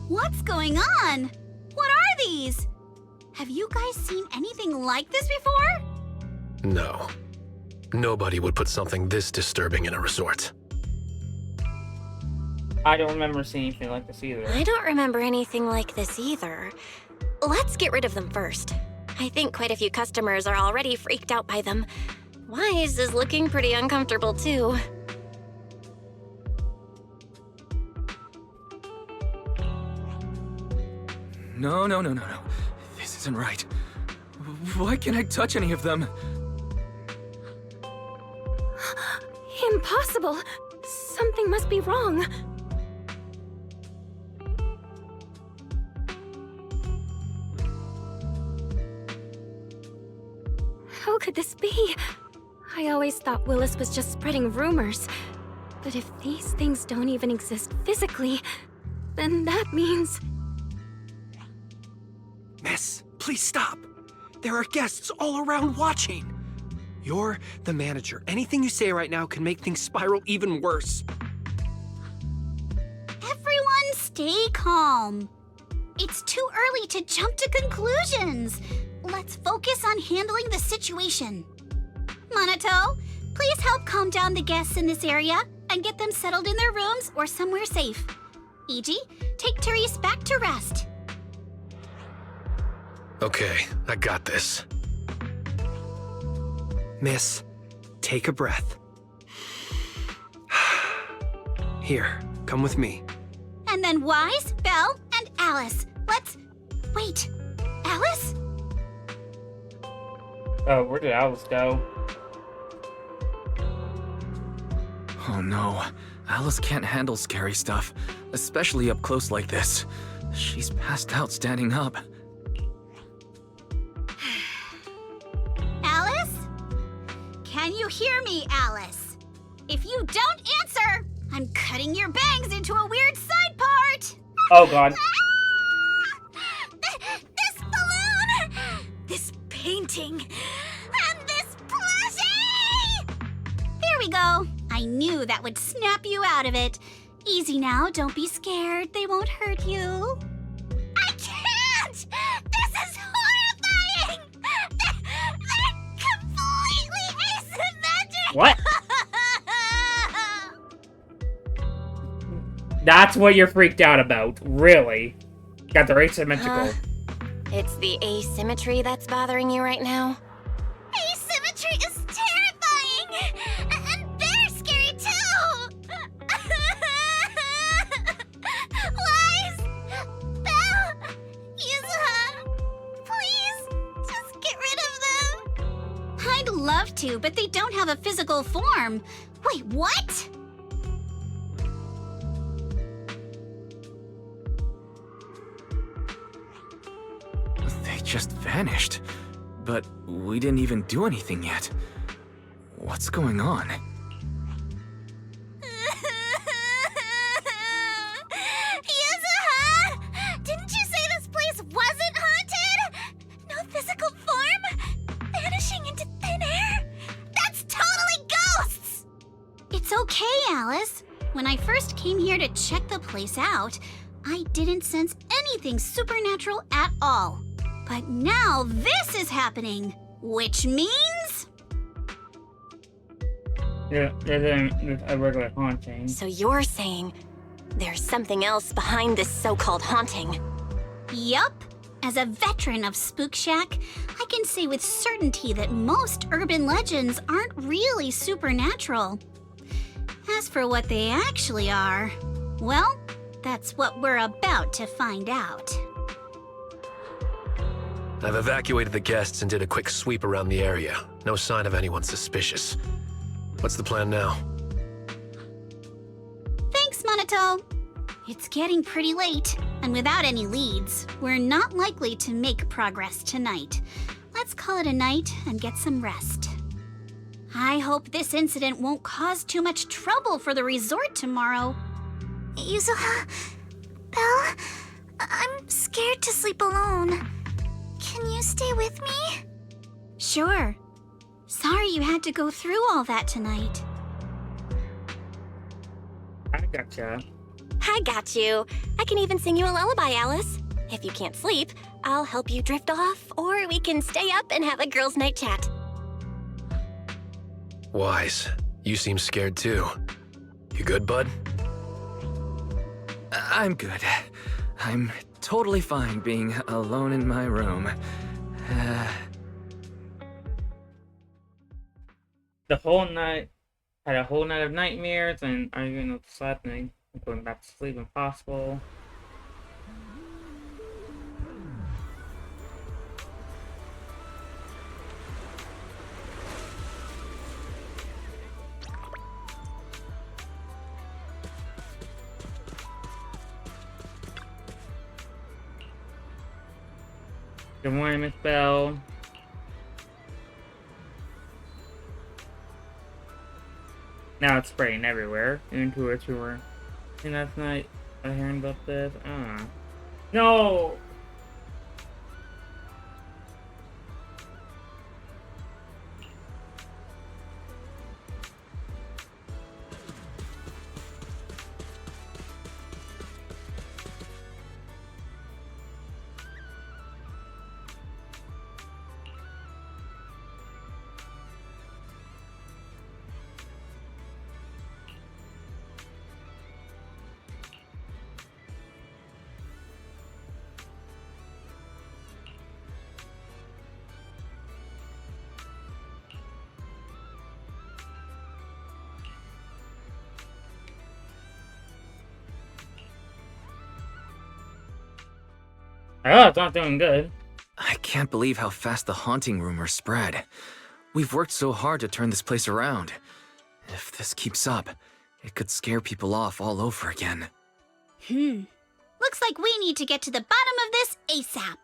What's going on? What are these? Have you guys seen anything like this before? No. Nobody would put something this disturbing in a resort. I don't remember seeing anything like this either. I don't remember anything like this either. Let's get rid of them first. I think quite a few customers are already freaked out by them. Wise is looking pretty uncomfortable too. No. This isn't right. Why can't I touch any of them? Impossible! Something must be wrong. How could this be? I always thought Willis was just spreading rumors. But if these things don't even exist physically, then that means... Miss, please stop. There are guests all around watching. You're the manager. Anything you say right now can make things spiral even worse. Everyone stay calm. It's too early to jump to conclusions. Let's focus on handling the situation. Monato, please help calm down the guests in this area and get them settled in their rooms or somewhere safe. Iji, take Therese back to rest. Okay, I got this. Miss, take a breath. Here, come with me. And then Wise, Belle, and Alice. Let's... Wait, Alice? Oh, where did Alice go? Oh no, Alice can't handle scary stuff, especially up close like this. She's passed out standing up. Alice? Can you hear me, Alice? If you don't answer, I'm cutting your bangs into a weird side part! Oh god. This balloon! This painting! And this plushie! There we go. I knew that would snap you out of it. Easy now, don't be scared. They won't hurt you. I can't! This is horrifying! They're completely asymmetric! What? That's what you're freaked out about, really? Got the asymmetrical. It's the asymmetry that's bothering you right now? Asymmetry is terrifying! And they're scary too! Wise! Belle! Yuzuha! Please, just get rid of them! I'd love love to, but they don't have a physical form. Wait, what? They just vanished. But we didn't even do anything yet. What's going on? Yuzuha! Didn't you say this place wasn't haunted? No physical form? Vanishing into thin air? That's totally ghosts! It's okay, Alice. When I first came here to check the place out, I didn't sense anything supernatural at all. But now this is happening, which means... Yeah, there's a regular haunting. So you're saying there's something else behind this so-called haunting? Yup. As a veteran of Spook Shack, I can say with certainty that most urban legends aren't really supernatural. As for what they actually are, well, that's what we're about to find out. I've evacuated the guests and did a quick sweep around the area. No sign of anyone suspicious. What's the plan now? Thanks, Monato. It's getting pretty late, and without any leads, we're not likely to make progress tonight. Let's call it a night and get some rest. I hope this incident won't cause too much trouble for the resort tomorrow. Yuzuha, Belle, I'm scared to sleep alone. Can you stay with me? Sure. Sorry you had to go through all that tonight. I gotcha. I got you. I can even sing you a lullaby, Alice. If you can't sleep, I'll help you drift off, or we can stay up and have a girls' night chat. Wise, you seem scared too. You good, bud? I'm good. I'm totally fine being alone in my room. The whole night, had a whole night of nightmares and arguing with sleeping. Going back to sleep when possible. Good morning, Miss Bell. Now it's spraying everywhere. Even tourists who were in last night are hearing about this. No! Oh, it's not doing good. I can't believe how fast the haunting rumors spread. We've worked so hard to turn this place around. If this keeps up, it could scare people off all over again. Looks like we need to get to the bottom of this ASAP.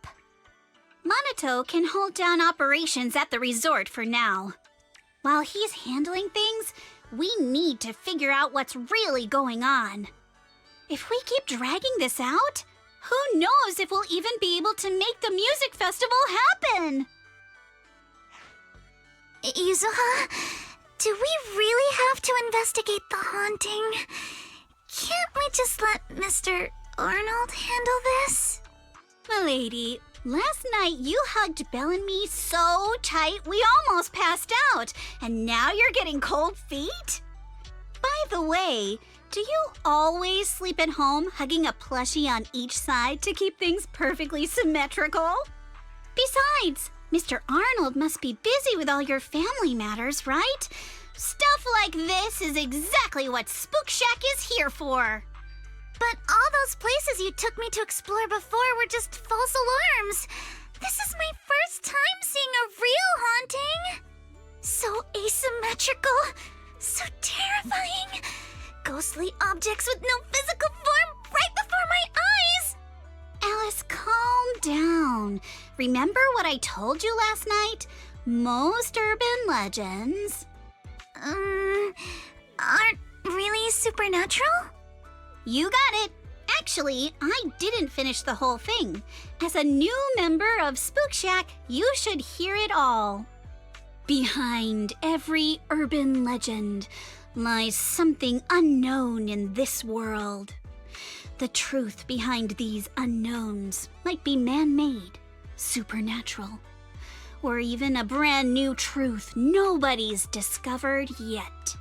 Monato can hold down operations at the resort for now. While he's handling things, we need to figure out what's really going on. If we keep dragging this out, who knows if we'll even be able to make the music festival happen? Yuzuha, do we really have to investigate the haunting? Can't we just let Mr. Arnold handle this? Milady, last night you hugged Belle and me so tight we almost passed out, and now you're getting cold feet? By the way, do you always sleep at home hugging a plushie on each side to keep things perfectly symmetrical? Besides, Mr. Arnold must be busy with all your family matters, right? Stuff like this is exactly what Spook Shack is here for. But all those places you took me to explore before were just false alarms. This is my first time seeing a real haunting. So asymmetrical, so terrifying. Ghostly objects with no physical form right before my eyes. Alice, calm down. Remember what I told you last night? Most urban legends Aren't really supernatural? You got it. Actually, I didn't finish the whole thing. As a new member of Spook Shack, you should hear it all. Behind every urban legend lies something unknown in this world. The truth behind these unknowns might be man-made, supernatural, or even a brand new truth nobody's discovered yet.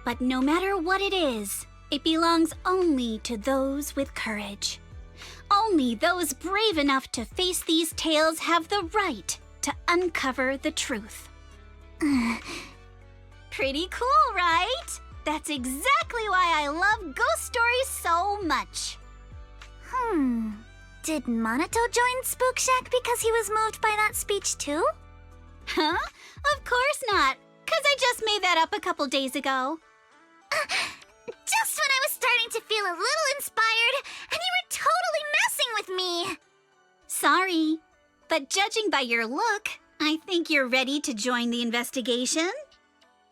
But no matter what it is, it belongs only to those with courage. Only those brave enough to face these tales have the right to uncover the truth. Pretty cool, right? That's exactly why I love ghost stories so much. Did Monato join Spook Shack because he was moved by that speech too? Huh? Of course not, 'cause I just made that up a couple days ago. Just when I was starting to feel a little inspired, and you were totally messing with me! Sorry, but judging by your look, I think you're ready to join the investigation.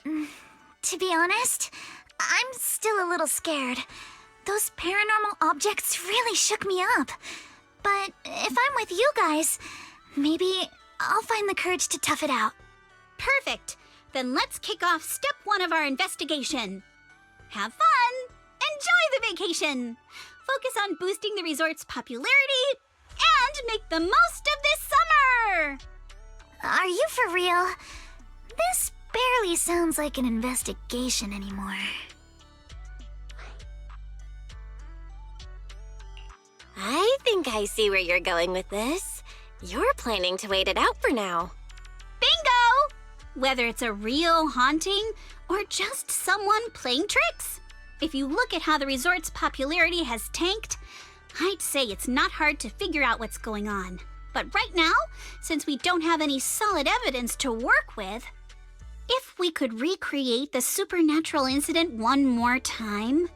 To be honest, I'm still a little scared. Those paranormal objects really shook me up. But if I'm with you guys, maybe I'll find the courage to tough it out. Perfect. Then let's kick off step 1 of our investigation. Have fun! Enjoy the vacation! Focus on boosting the resort's popularity and make the most of this summer! Are you for real? This barely sounds like an investigation anymore. I think I see where you're going with this. You're planning to wait it out for now. Bingo! Whether it's a real haunting or just someone playing tricks. If you look at how the resort's popularity has tanked, I'd say it's not hard to figure out what's going on. But right now, since we don't have any solid evidence to work with, if we could recreate the supernatural incident one more time,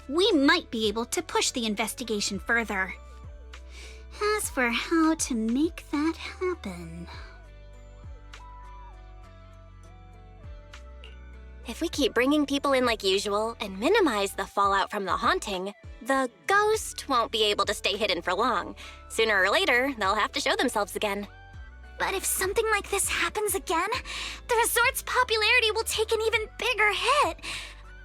we might be able to push the investigation further. As for how to make that happen... If we keep bringing people in like usual and minimize the fallout from the haunting, the ghost won't be able to stay hidden for long. Sooner or later, they'll have to show themselves again. But if something like this happens again, the resort's popularity will take an even bigger hit.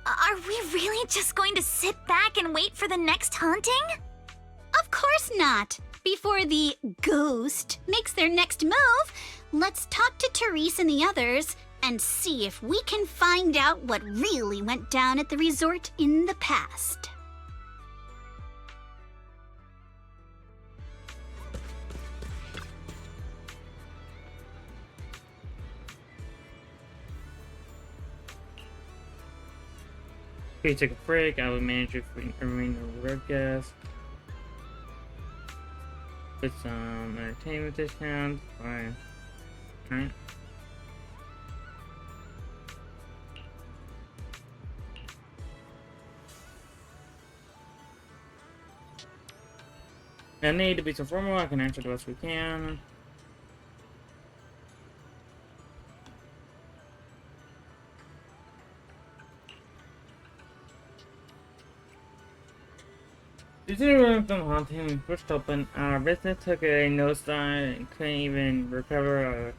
Are we really just going to sit back and wait for the next haunting? Of course not. Before the ghost makes their next move, let's talk to Therese and the others and see if we can find out what really went down at the resort in the past. Okay, take a break. I will manage it for the remainder of the broadcast. Put some entertainment discounts. Fine. Alright. I need to be some formal. I can answer the best we can. Due to the room from haunting when first opened, our business took a nosedive and couldn't even recover our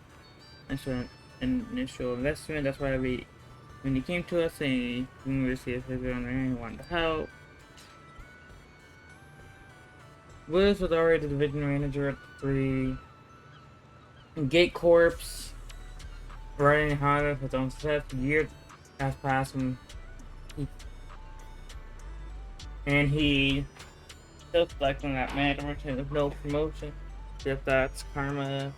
initial investment. That's why when he came to us saying we wanted to see if he wanted to help. Willis was already the division manager at the 3 Gate Corps, running hard of his own success. Years has passed and he still stuck on that management with no promotion. If that's karma.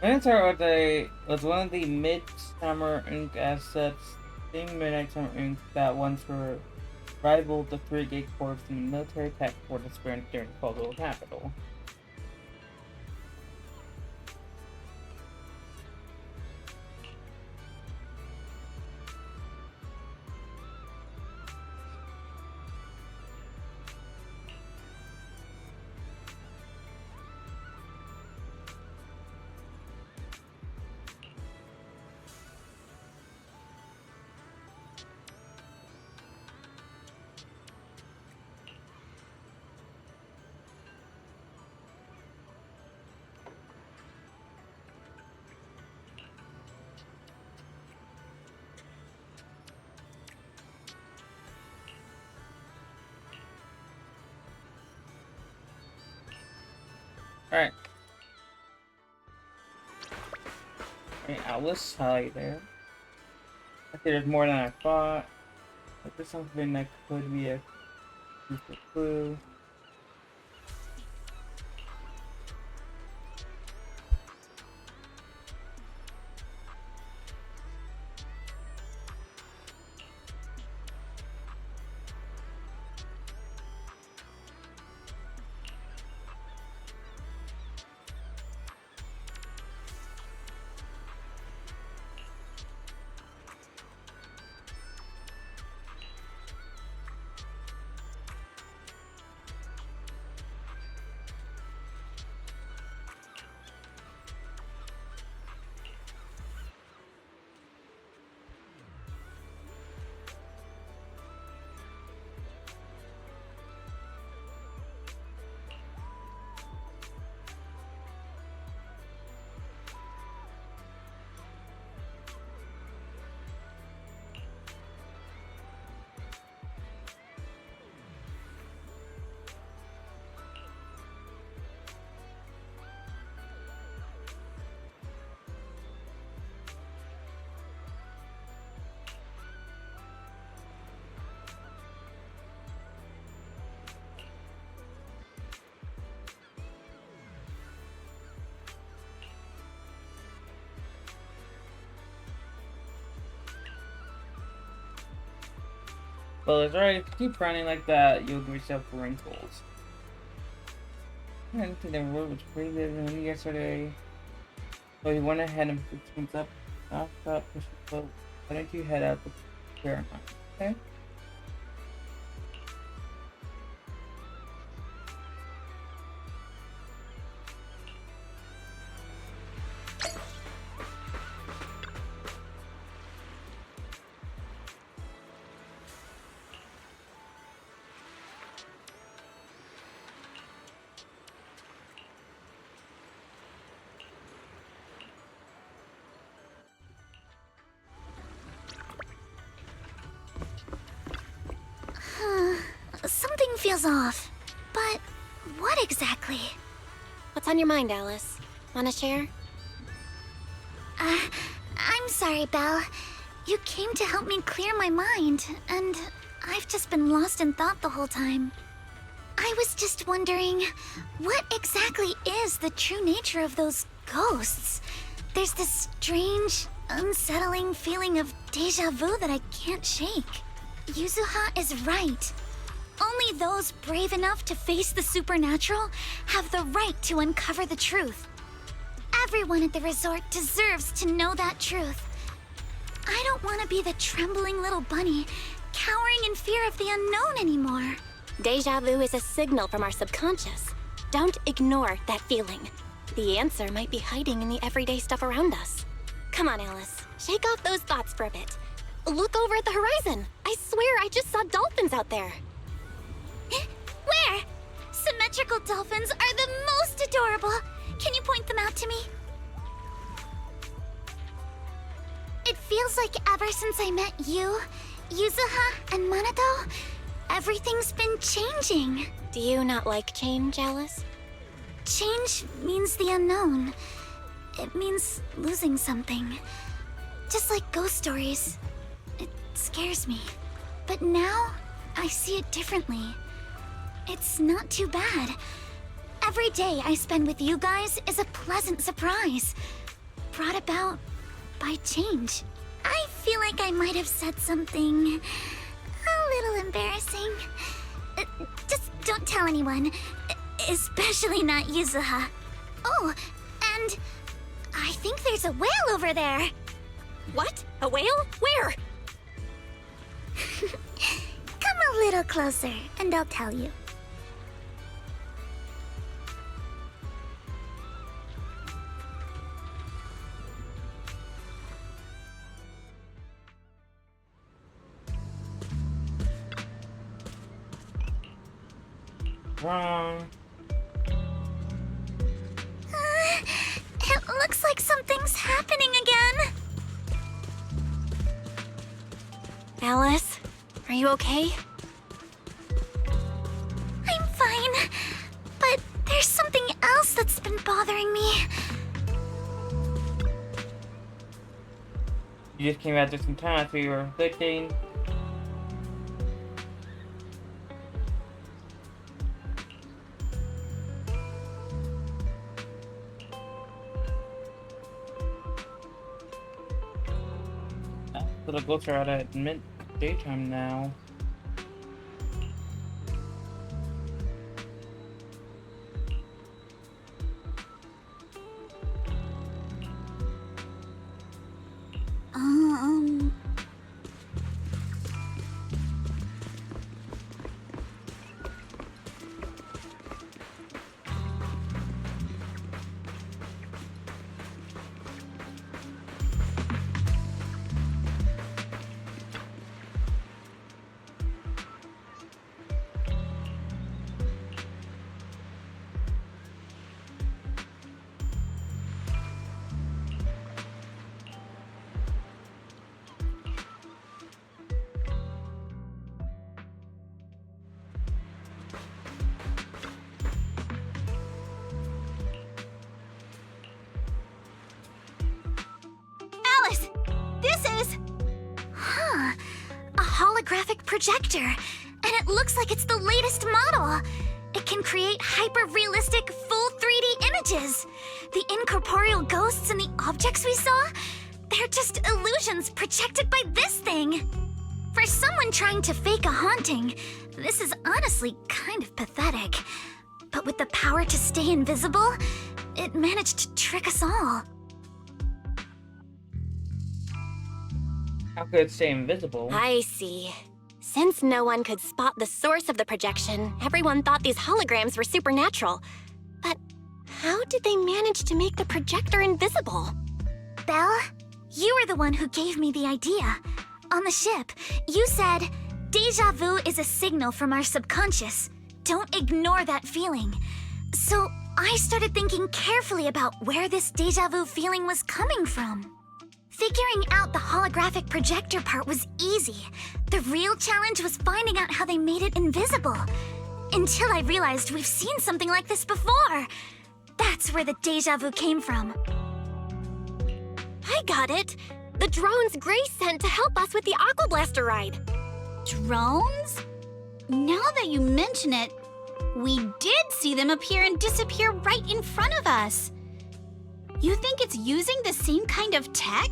I'm gonna start with one of the Midsummer Inc. assets, being Midnight Summer Inc. that once rivaled the 3 gig cores in the military tech for the sprint during the Cold capital. Alright. Hey, Alice, hi there. Okay, there's more than I thought. Like, there's something that could be a useful clue. Well, it's alright, if you keep running like that, you'll give yourself wrinkles. I think the road was pretty good yesterday. So you went ahead and fixed things up, push the boat. Why don't you head out to Paramount, okay? Something feels off. But what exactly? What's on your mind, Alice? Wanna share? I'm sorry, Belle. You came to help me clear my mind, and I've just been lost in thought the whole time. I was just wondering, what exactly is the true nature of those ghosts? There's this strange, unsettling feeling of deja vu that I can't shake. Yuzuha is right. Only those brave enough to face the supernatural have the right to uncover the truth. Everyone at the resort deserves to know that truth. I don't want to be the trembling little bunny, cowering in fear of the unknown anymore. Deja vu is a signal from our subconscious. Don't ignore that feeling. The answer might be hiding in the everyday stuff around us. Come on, Alice. Shake off those thoughts for a bit. Look over at the horizon. I swear I just saw dolphins out there. Where? Symmetrical dolphins are the most adorable. Can you point them out to me? It feels like ever since I met you, Yuzuha, and Manato, everything's been changing. Do you not like change, Alice? Change means the unknown. It means losing something. Just like ghost stories. It scares me. But now, I see it differently. It's not too bad. Every day I spend with you guys is a pleasant surprise. brought about by change. I feel like I might have said something a little embarrassing. Just don't tell anyone, especially not Yuzuha. Oh, and I think there's a whale over there. What? A whale? Where? Come a little closer, and I'll tell you. Wrong. It looks like something's happening again. Alice, are you okay? I'm fine, but there's something else that's been bothering me. You just came out just in time after you were reflecting. The goats are out at mid daytime now. Alice, this is... Huh. A holographic projector. And it looks like it's the latest model. It can create hyper-realistic, full 3D images. The incorporeal ghosts and the objects we saw, they're just illusions projected by this thing. For someone trying to fake a haunting, this is honestly kind of pathetic. But with the power to stay invisible, it managed to trick us all. How could it stay invisible? I see. Since no one could spot the source of the projection, everyone thought these holograms were supernatural. But how did they manage to make the projector invisible? Belle, you were the one who gave me the idea. On the ship, you said, "Deja vu is a signal from our subconscious. Don't ignore that feeling." So I started thinking carefully about where this deja vu feeling was coming from. Figuring out the holographic projector part was easy. The real challenge was finding out how they made it invisible. Until I realized we've seen something like this before. That's where the deja vu came from. I got it! The drones Grace sent to help us with the Aqua Blaster ride. Drones? Now that you mention it, we did see them appear and disappear right in front of us. You think it's using the same kind of tech?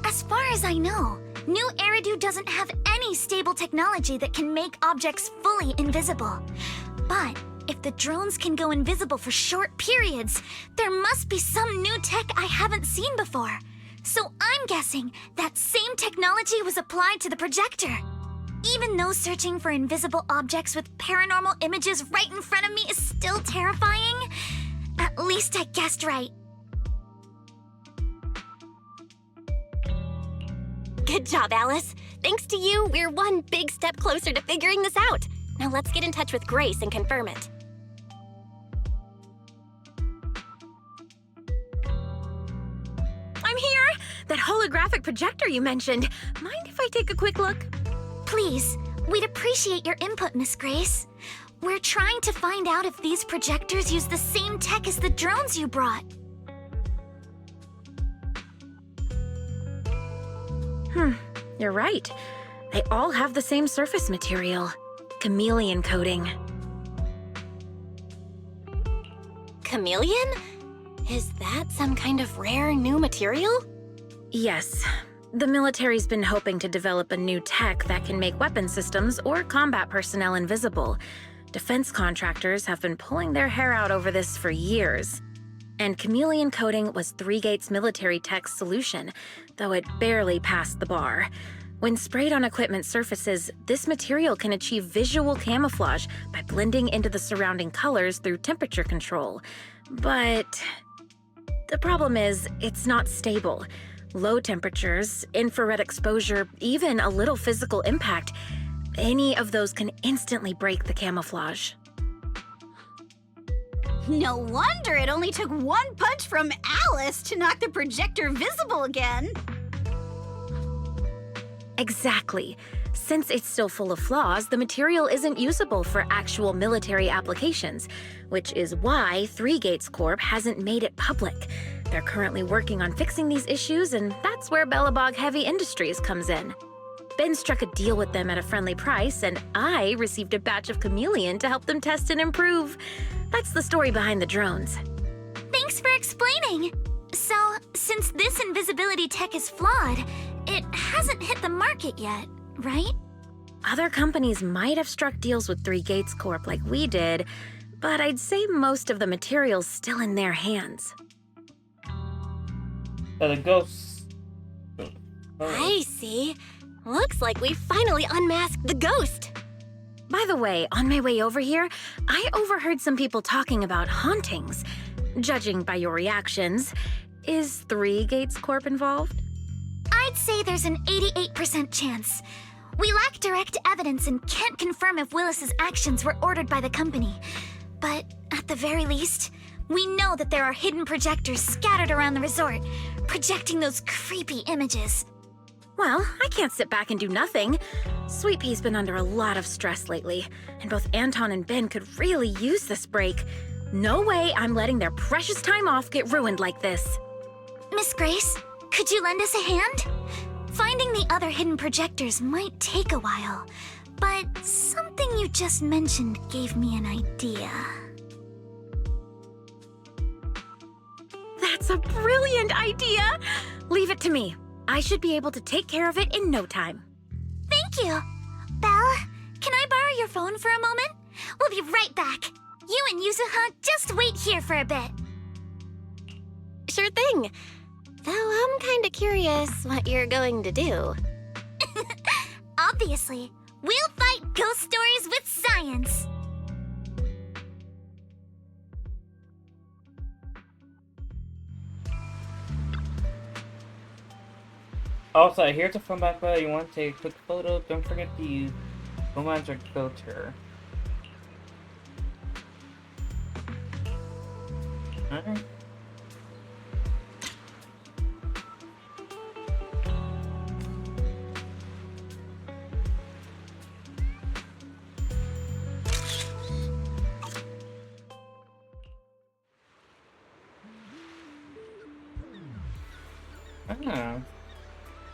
As far as I know, New Eridu doesn't have any stable technology that can make objects fully invisible. But if the drones can go invisible for short periods, there must be some new tech I haven't seen before. So I'm guessing that same technology was applied to the projector. Even though searching for invisible objects with paranormal images right in front of me is still terrifying, at least I guessed right. Good job, Alice. Thanks to you, we're one big step closer to figuring this out. Now let's get in touch with Grace and confirm it. I'm here! That holographic projector you mentioned. Mind if I take a quick look? Please, we'd appreciate your input, Miss Grace. We're trying to find out if these projectors use the same tech as the drones you brought. You're right. They all have the same surface material. Chameleon coating. Chameleon? Is that some kind of rare new material? Yes. The military's been hoping to develop a new tech that can make weapon systems or combat personnel invisible. Defense contractors have been pulling their hair out over this for years. And chameleon coating was Three Gates military tech's solution, though it barely passed the bar. When sprayed on equipment surfaces, this material can achieve visual camouflage by blending into the surrounding colors through temperature control. But the problem is, it's not stable. Low temperatures, infrared exposure, even a little physical impact, any of those can instantly break the camouflage. No wonder it only took one punch from Alice to knock the projector visible again. Exactly. Since it's still full of flaws, the material isn't usable for actual military applications, which is why Three Gates Corp hasn't made it public. They're currently working on fixing these issues, and that's where Bellabog Heavy Industries comes in. Ben struck a deal with them at a friendly price, and I received a batch of chameleon to help them test and improve. That's the story behind the drones. Thanks for explaining. So, since this invisibility tech is flawed, it hasn't hit the market yet, right? Other companies might have struck deals with Three Gates Corp like we did, but I'd say most of the material's still in their hands. The ghosts. I see. Looks like we finally unmasked the ghost. By the way, on my way over here, I overheard some people talking about hauntings. Judging by your reactions, is Three Gates Corp involved? I'd say there's an 88% chance. We lack direct evidence and can't confirm if Willis's actions were ordered by the company. But at the very least, we know that there are hidden projectors scattered around the resort, projecting those creepy images. Well, I can't sit back and do nothing. Sweet Pea's been under a lot of stress lately, and both Anton and Ben could really use this break. No way I'm letting their precious time off get ruined like this. Miss Grace, could you lend us a hand? Finding the other hidden projectors might take a while, but something you just mentioned gave me an idea. That's a brilliant idea! Leave it to me. I should be able to take care of it in no time. Thank you. Belle, can I borrow your phone for a moment? We'll be right back. You and Yuzuha just wait here for a bit. Sure thing. Though I'm kinda curious what you're going to do. Obviously, we'll fight ghost stories with science. Also, here's a fun back whether you want to take a quick photo. Don't forget to use the magic filter. Alright. Ah.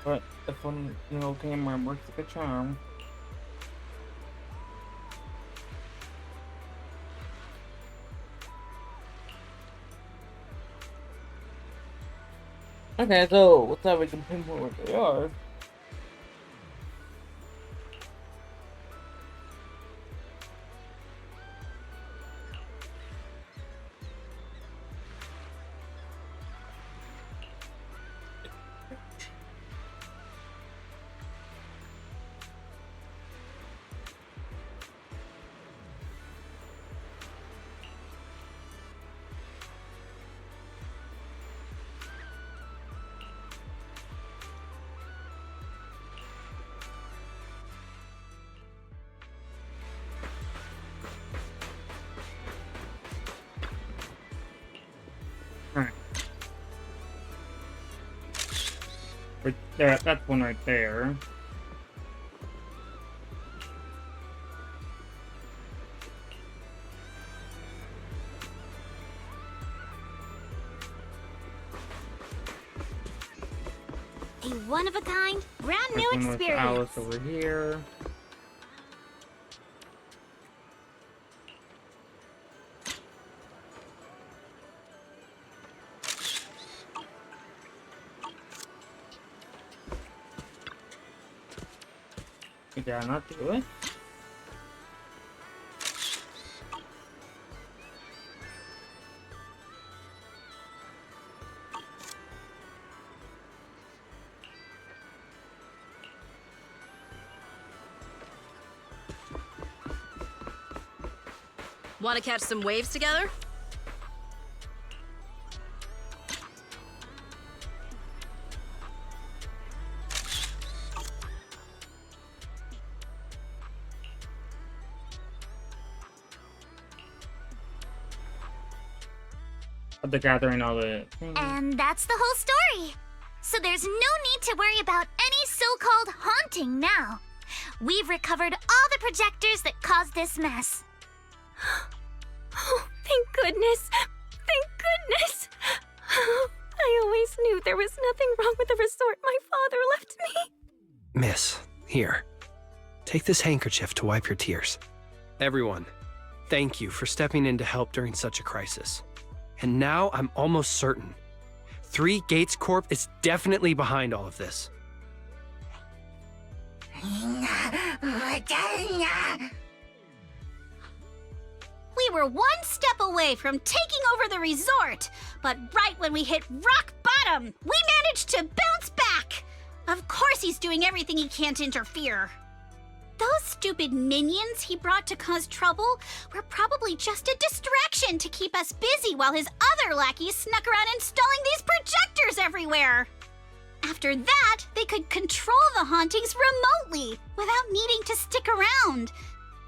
But the phone, camera works like a charm. Okay, so what's that we can pinpoint where they are? Right there, that's one right there. A one-of-a-kind, brand new This one with experience. Alice over here. Did I not do it? Want to catch some waves together? The gathering all the things. And that's the whole story. So there's no need to worry about any so-called haunting now. We've recovered all the projectors that caused this mess. Oh, thank goodness. Thank goodness. I always knew there was nothing wrong with the resort my father left me. Miss, here. Take this handkerchief to wipe your tears. Everyone, thank you for stepping in to help during such a crisis. And now I'm almost certain. 3 Gates Corp is definitely behind all of this. We were one step away from taking over the resort, but right when we hit rock bottom, we managed to bounce back. Of course he's doing everything he can to interfere. Those stupid minions he brought to cause trouble were probably just a distraction to keep us busy while his other lackeys snuck around installing these projectors everywhere. After that, they could control the hauntings remotely without needing to stick around.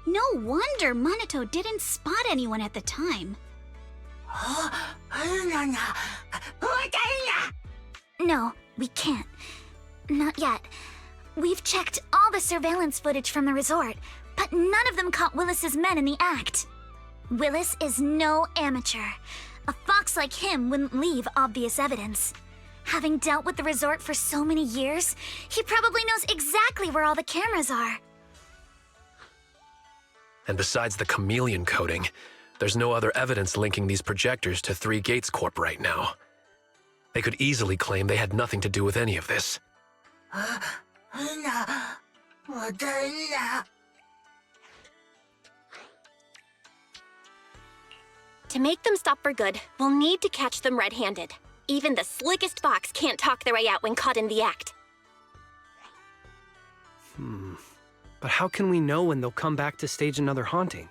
No wonder Monato didn't spot anyone at the time. No, we can't. Not yet. We've checked all the surveillance footage from the resort, but none of them caught Willis's men in the act. Willis is no amateur. A fox like him wouldn't leave obvious evidence. Having dealt with the resort for so many years, he probably knows exactly where all the cameras are. And besides the chameleon coating, there's no other evidence linking these projectors to 3 Gates Corp right now. They could easily claim they had nothing to do with any of this. To make them stop for good, we'll need to catch them red-handed. Even the slickest fox can't talk their way out when caught in the act. But how can we know when they'll come back to stage another haunting?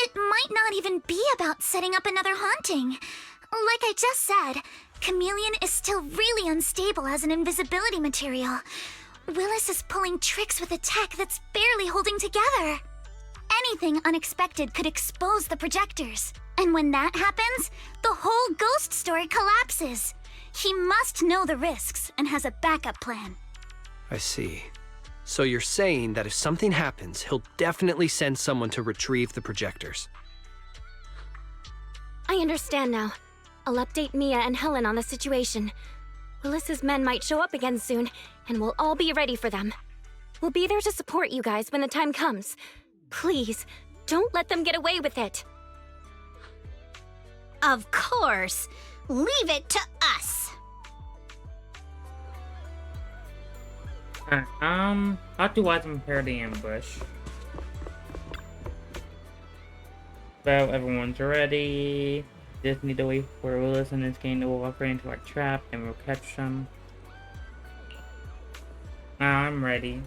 It might not even be about setting up another haunting. Like I just said, Chameleon is still really unstable as an invisibility material. Willis is pulling tricks with a tech that's barely holding together. Anything unexpected could expose the projectors. And when that happens, the whole ghost story collapses. He must know the risks and has a backup plan. I see. So you're saying that if something happens, he'll definitely send someone to retrieve the projectors. I understand now. I'll update Mia and Helen on the situation. Willis's men might show up again soon, and we'll all be ready for them. We'll be there to support you guys when the time comes. Please, don't let them get away with it. Of course. Leave it to us. How do I prepare the ambush? Well, everyone's ready. Just need to wait for Willis and his gang to walk right into our trap, and we'll catch them. Now I'm ready.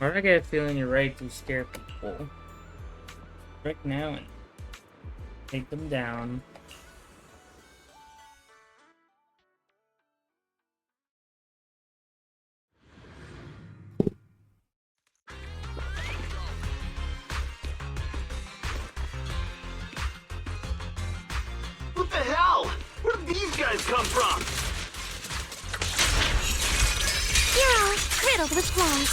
Why do I get a feeling you're ready to scare people? Right now and take them down. guys come from? You're all riddled with flaws.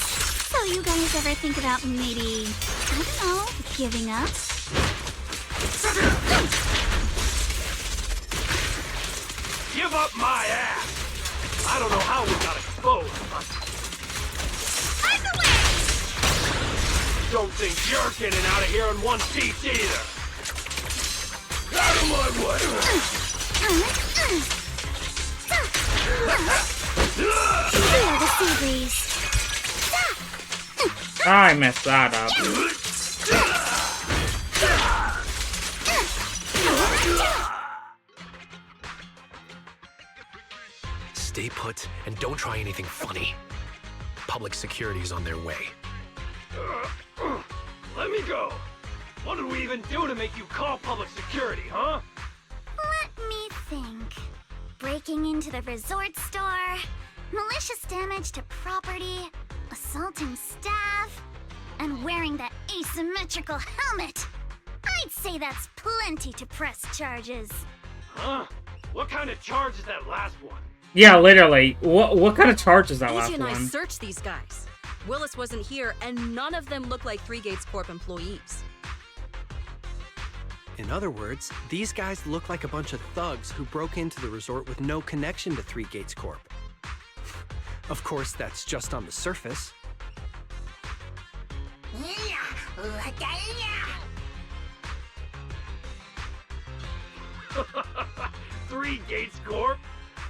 So you guys ever think about maybe, I don't know, giving up? Give up my ass! I don't know how we got exposed, but... I'm the way! Don't think you're getting out of here in one piece either! Out of my way! Feel the sea breeze. I messed that up. Stay put and don't try anything funny. Public security's on their way. Let me go! What did we even do to make you call public security, huh? Let me think. Breaking into the resort store, malicious damage to property, assaulting staff, and wearing that asymmetrical helmet. I'd say that's plenty to press charges. Huh? What kind of charge is that last one? Yeah, literally. What kind of charge is that last Easy and I one? searched these guys. Willis wasn't here, and none of them look like Three Gates Corp employees. In other words, these guys look like a bunch of thugs who broke into the resort with no connection to Three Gates Corp. Of course, that's just on the surface. Three Gates Corp?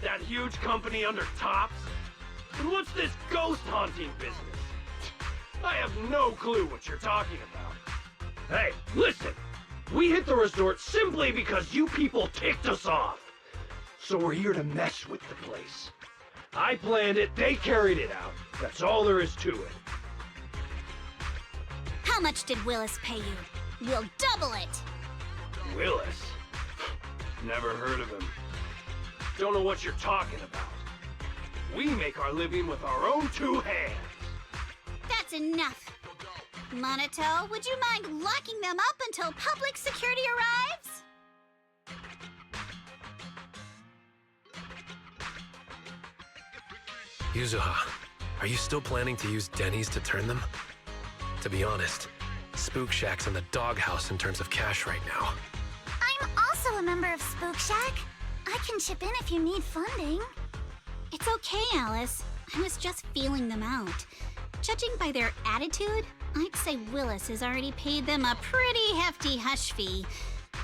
That huge company under Tops? And what's this ghost haunting business? I have no clue what you're talking about. Hey, listen! We hit the resort simply because you people ticked us off. So we're here to mess with the place. I planned it, they carried it out. That's all there is to it. How much did Willis pay you? We'll double it! Willis? Never heard of him. Don't know what you're talking about. We make our living with our own two hands. That's enough. Monato, would you mind locking them up until public security arrives? Yuzuha, are you still planning to use Denny's to turn them? To be honest, Spook Shack's in the doghouse in terms of cash right now. I'm also a member of Spook Shack. I can chip in if you need funding. It's okay, Alice. I was just feeling them out. Judging by their attitude, I'd say Willis has already paid them a pretty hefty hush fee.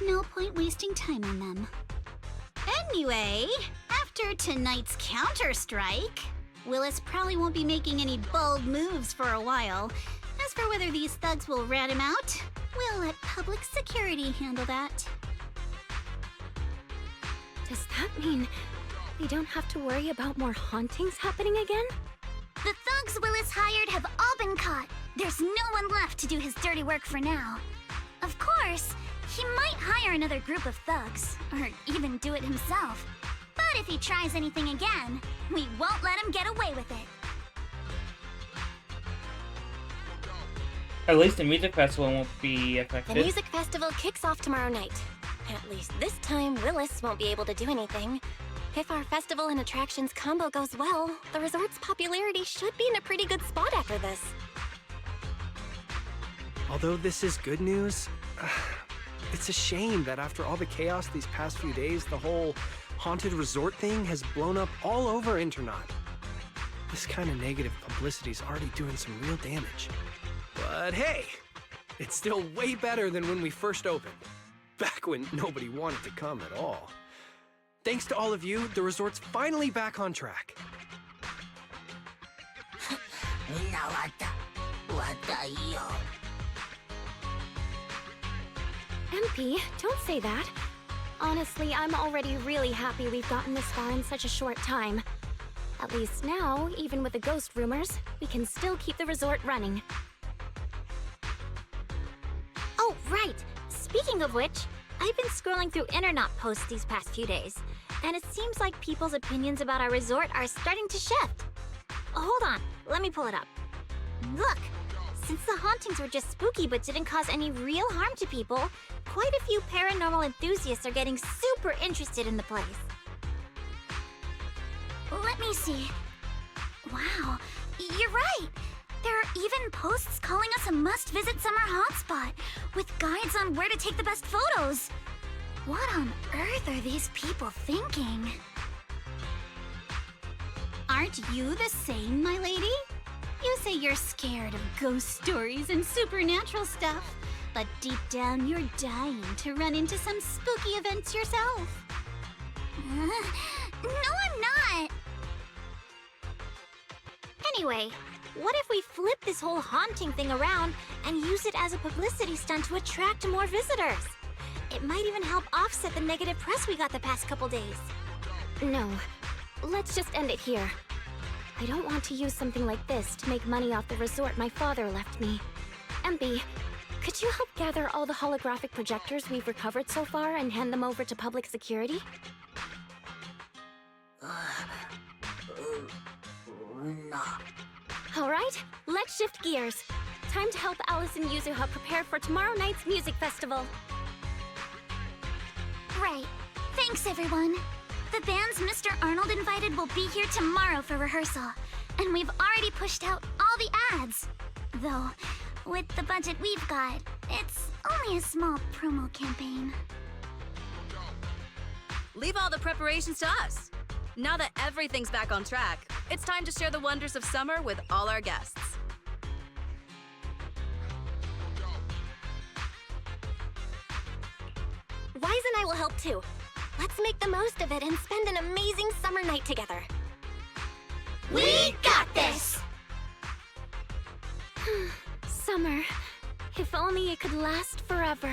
No point wasting time on them. Anyway, after tonight's counter-strike, Willis probably won't be making any bold moves for a while. As for whether these thugs will rat him out, we'll let public security handle that. Does that mean we don't have to worry about more hauntings happening again? The thugs Willis hired have all been caught. There's no one left to do his dirty work for now. Of course, he might hire another group of thugs, or even do it himself. But if he tries anything again, we won't let him get away with it. At least the music festival won't be The affected. music festival kicks off tomorrow night. At least this time, Willis won't be able to do anything. If our festival and attractions combo goes well, the resort's popularity should be in a pretty good spot after this. Although this is good news, it's a shame that after all the chaos these past few days, the whole haunted resort thing has blown up all over Internaut. This kind of negative publicity's already doing some real damage. But hey, it's still way better than when we first opened. Back when nobody wanted to come at all. Thanks to all of you, the resort's finally back on track. MP, don't say that. Honestly, I'm already really happy we've gotten this far in such a short time. At least now, even with the ghost rumors, we can still keep the resort running. Oh, right. Speaking of which, I've been scrolling through Internaut posts these past few days, and it seems like people's opinions about our resort are starting to shift. Hold on, let me pull it up. Look, since the hauntings were just spooky but didn't cause any real harm to people, quite a few paranormal enthusiasts are getting super interested in the place. Let me see. Wow, you're right. There are even posts calling us a must-visit summer hotspot, with guides on where to take the best photos. What on earth are these people thinking? Aren't you the same, my lady? You say you're scared of ghost stories and supernatural stuff, but deep down you're dying to run into some spooky events yourself. No, I'm not. Anyway, what if we flip this whole haunting thing around and use it as a publicity stunt to attract more visitors? It might even help offset the negative press we got the past couple days. No, let's just end it here. I don't want to use something like this to make money off the resort my father left me. MB, could you help gather all the holographic projectors we've recovered so far and hand them over to public security? Alright, let's shift gears. Time to help Alice and Yuzuha prepare for tomorrow night's music festival. Right. Thanks, everyone. The bands Mr. Arnold invited will be here tomorrow for rehearsal, and we've already pushed out all the ads. Though, with the budget we've got, it's only a small promo campaign. Leave all the preparations to us. Now that everything's back on track, it's time to share the wonders of summer with all our guests. Wise and I will help too. Let's make the most of it and spend an amazing summer night together. We got this! Summer. If only it could last forever.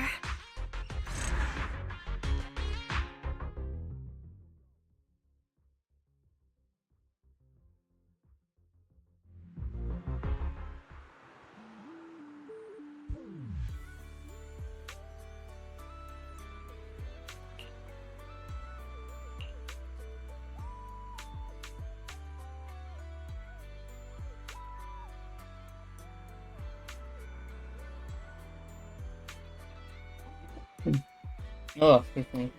Oh, excuse me.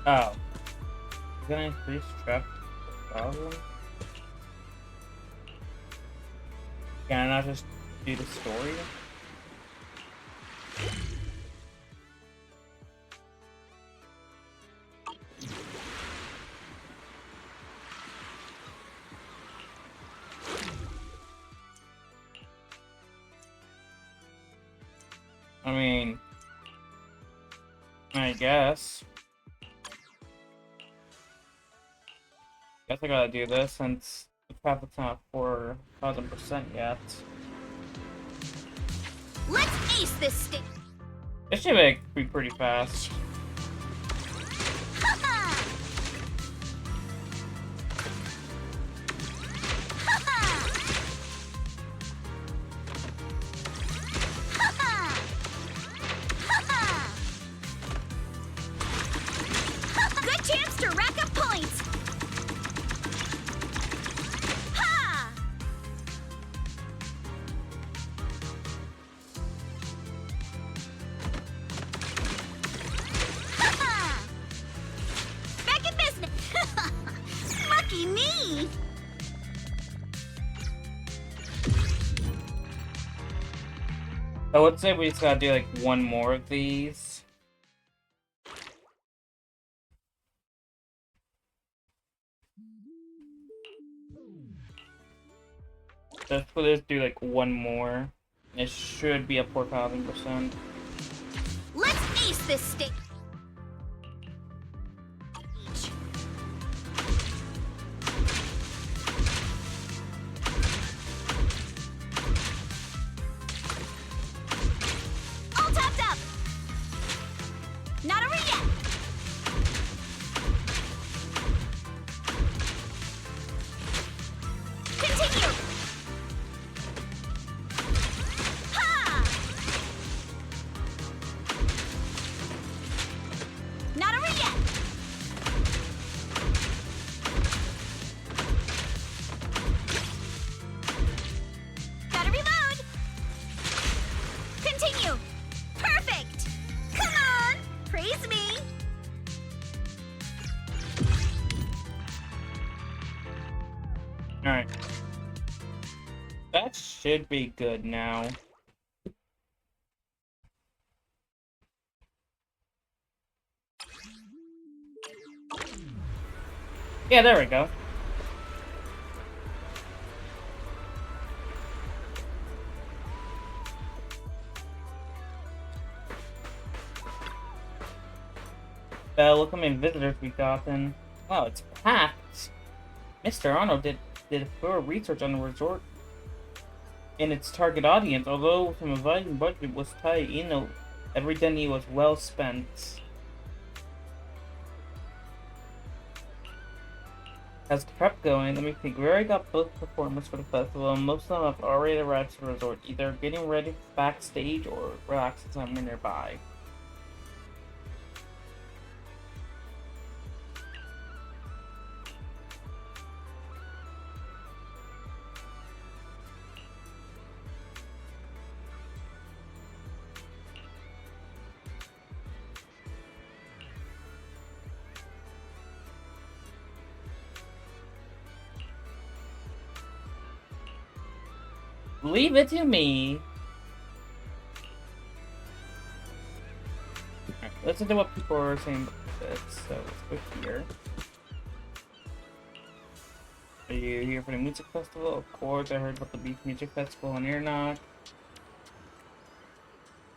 Oh. Is that increase trap problem? Can I not just do the story? I mean, I guess. Guess I gotta do this since the traffic's not 4,000% yet. Let's ace this stage. This should be pretty fast. Good chance to rack up points. Ha! Back in business. Lucky me. I would say we just gotta do like one more of these. Let's do like one more. It should be a 4,000%. Let's ace this stage. All topped up. Not over yet. Continue. That should be good now. Yeah, there we go. Look how many visitors we gotten. Wow, it's packed. Mr. Arnold did thorough research on the resort and its target audience. Although some inviting budget was tight, every penny was well spent. How's the prep going? Let me think. We already got both performers for the festival, and most of them have already arrived to the resort, either getting ready backstage or relaxing somewhere nearby. Leave it to me. Right, listen to what people are saying about this. So let's go here. Are you here for the music festival? Of course, I heard about the Beach Music Festival on Earnock.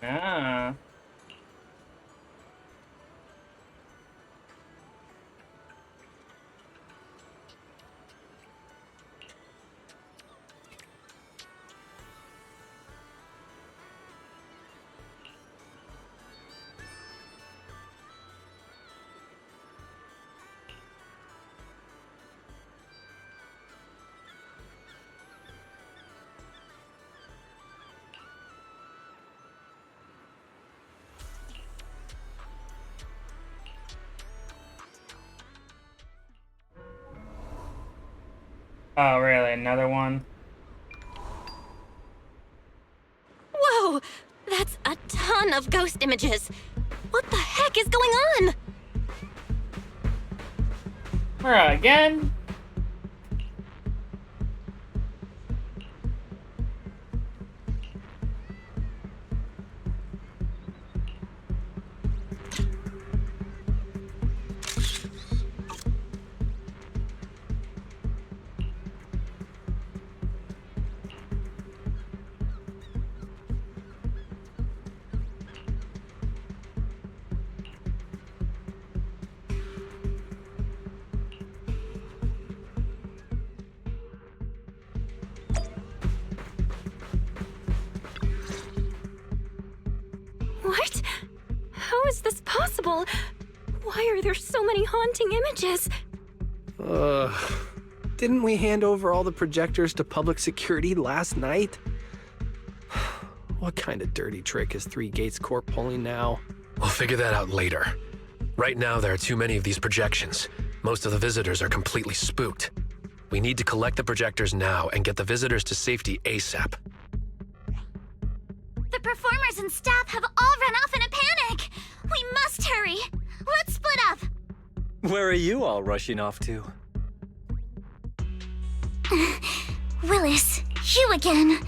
Ah. Oh, really? Another one? Whoa! That's a ton of ghost images! What the heck is going on? Again? What? How is this possible? Why are there so many haunting images? Didn't we hand over all the projectors to public security last night? What kind of dirty trick is Three Gates Corp pulling now? We'll figure that out later. Right now, there are too many of these projections. Most of the visitors are completely spooked. We need to collect the projectors now and get the visitors to safety ASAP. The performers and staff have all run off in a panic. We must hurry. Let's split up. Where are you all rushing off to? Willis, you again.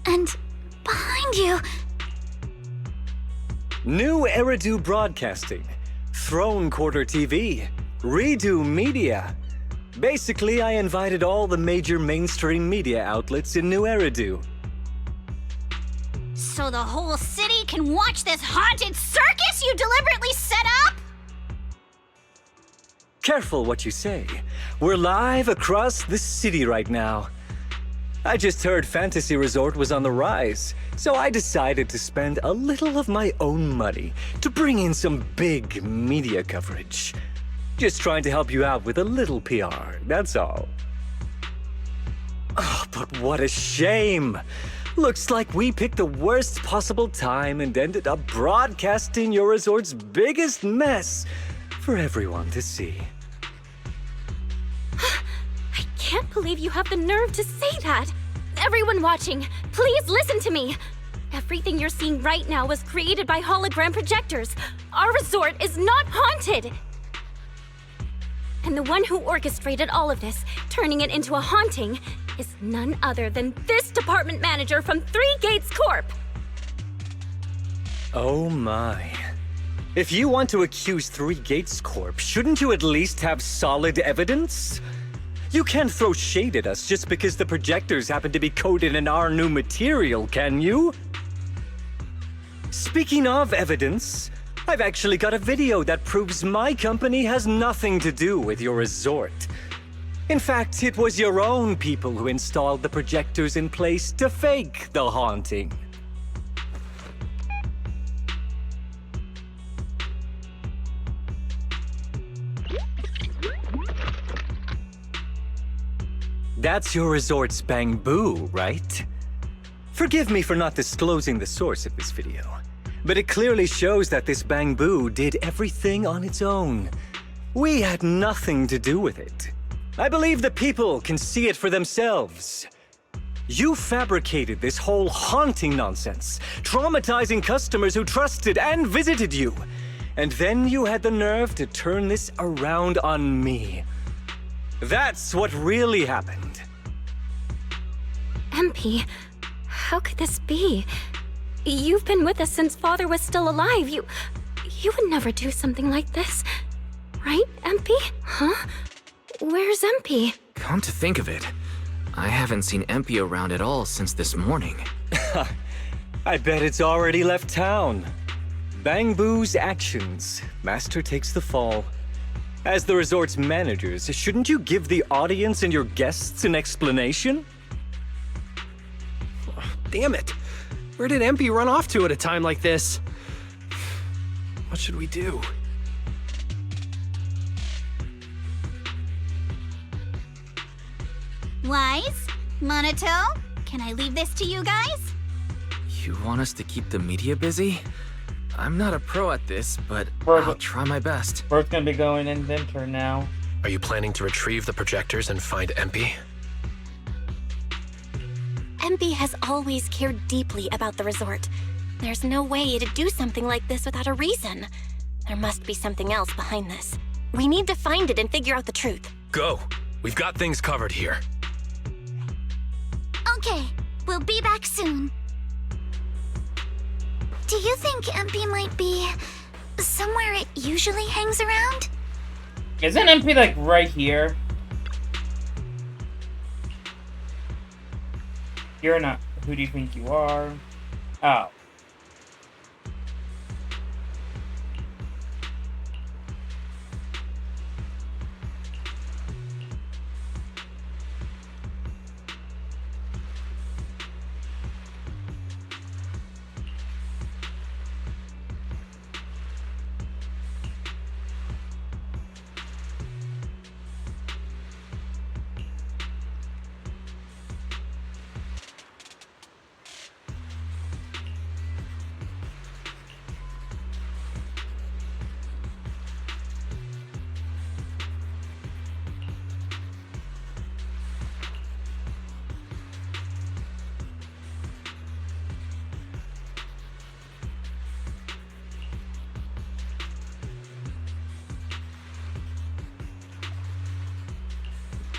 And behind you. New Eridu Broadcasting, Throne Quarter TV, Redo Media. Basically, I invited all the major mainstream media outlets in New Eridu. So the whole city can watch this haunted circus you deliberately set up? Careful what you say. We're live across the city right now. I just heard Fantasy Resort was on the rise, so I decided to spend a little of my own money to bring in some big media coverage. Just trying to help you out with a little PR, that's all. Oh, but what a shame! Looks like we picked the worst possible time and ended up broadcasting your resort's biggest mess for everyone to see. I can't believe you have the nerve to say that! Everyone watching, please listen to me! Everything you're seeing right now was created by hologram projectors. Our resort is not haunted! And the one who orchestrated all of this, turning it into a haunting, is none other than this department manager from Three Gates Corp. Oh my. If you want to accuse Three Gates Corp, shouldn't you at least have solid evidence? You can't throw shade at us just because the projectors happen to be coated in our new material, can you? Speaking of evidence, I've actually got a video that proves my company has nothing to do with your resort. In fact, it was your own people who installed the projectors in place to fake the haunting. That's your resort's bamboo, right? Forgive me for not disclosing the source of this video, but it clearly shows that this bamboo did everything on its own. We had nothing to do with it. I believe the people can see it for themselves. You fabricated this whole haunting nonsense, traumatizing customers who trusted and visited you. And then you had the nerve to turn this around on me. That's what really happened. MP, how could this be? You've been with us since Father was still alive. You would never do something like this. Right, MP? Huh? Where's MP? Come to think of it, I haven't seen MP around at all since this morning. I bet it's already left town. Bamboo's actions. Master takes the fall. As the resort's managers, shouldn't you give the audience and your guests an explanation? Damn it. Where did MP run off to at a time like this? What should we do? Wise? Monato? Can I leave this to you guys? You want us to keep the media busy? I'm not a pro at this, but We're- I'll try my best. We're gonna be going inventor now. Are you planning to retrieve the projectors and find MP? MP has always cared deeply about the resort. There's no way to do something like this without a reason. There must be something else behind this. We need to find it and figure out the truth. Go! We've got things covered here. Okay, we'll be back soon. Do you think MP might be somewhere it usually hangs around? Isn't MP like right here? You're not. Who do you think you are? Oh.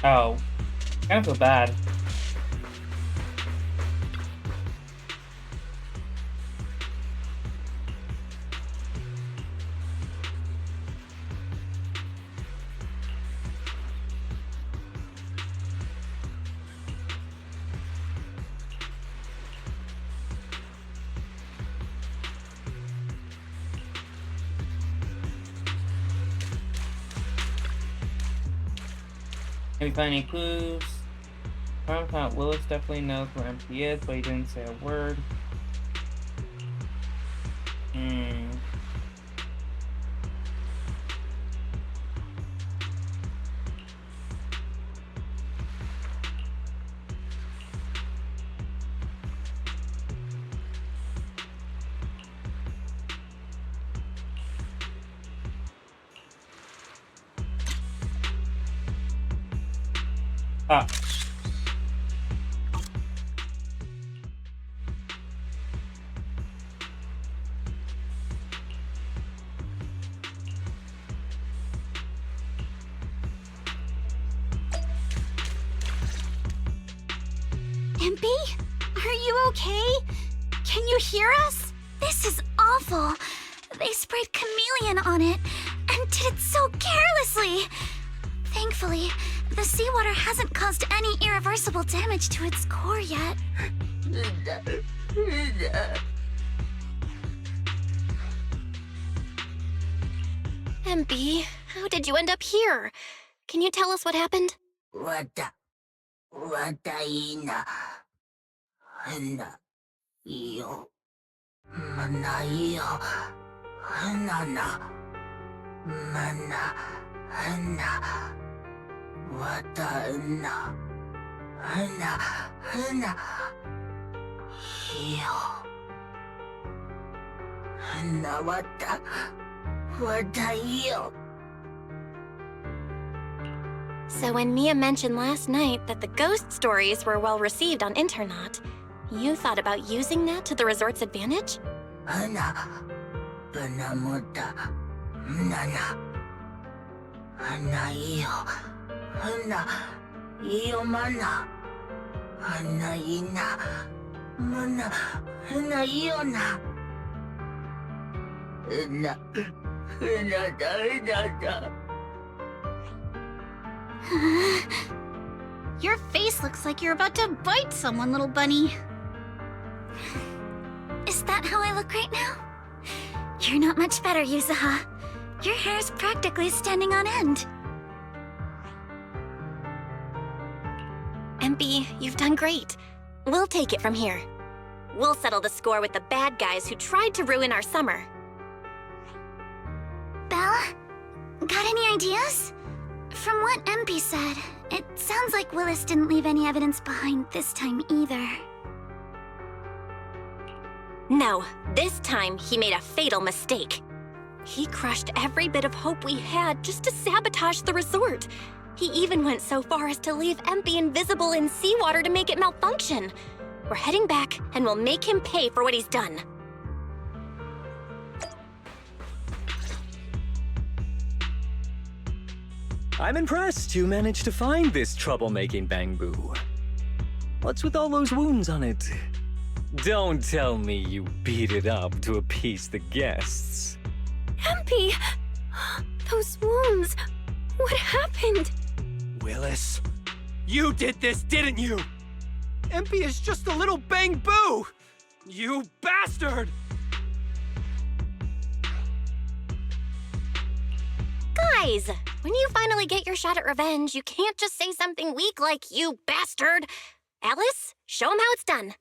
Oh. I kind of feel bad. Can we find any clues? Tom thought Willis definitely knows where MP is, but he didn't say a word. Ah. Impy? Are you okay? Can you hear us? This is awful. They sprayed chameleon on it and did it so carelessly. Thankfully, the seawater hasn't caused any irreversible damage to its core yet. Empy, how did you end up here? Can you tell us what happened? So when Mia mentioned last night that the ghost stories were well received on Internet, you thought about using that to the resort's advantage? Your face looks like you're about to bite someone, little bunny. Is that how I look right now? You're not much better, Yuzuha. Your hair's practically standing on end. Empy, you've done great. We'll take it from here. We'll settle the score with the bad guys who tried to ruin our summer. Belle? Got any ideas? From what MP said, it sounds like Willis didn't leave any evidence behind this time either. No, this time he made a fatal mistake. He crushed every bit of hope we had just to sabotage the resort. He even went so far as to leave Empy invisible in seawater to make it malfunction. We're heading back, and we'll make him pay for what he's done. I'm impressed you managed to find this troublemaking Bangbu. What's with all those wounds on it? Don't tell me you beat it up to appease the guests. Empy! Those wounds! What happened? Willis, you did this, didn't you? Empy is just a little Bangbu! You bastard! Guys, when you finally get your shot at revenge, you can't just say something weak like, "You bastard!" Alice, show him how it's done.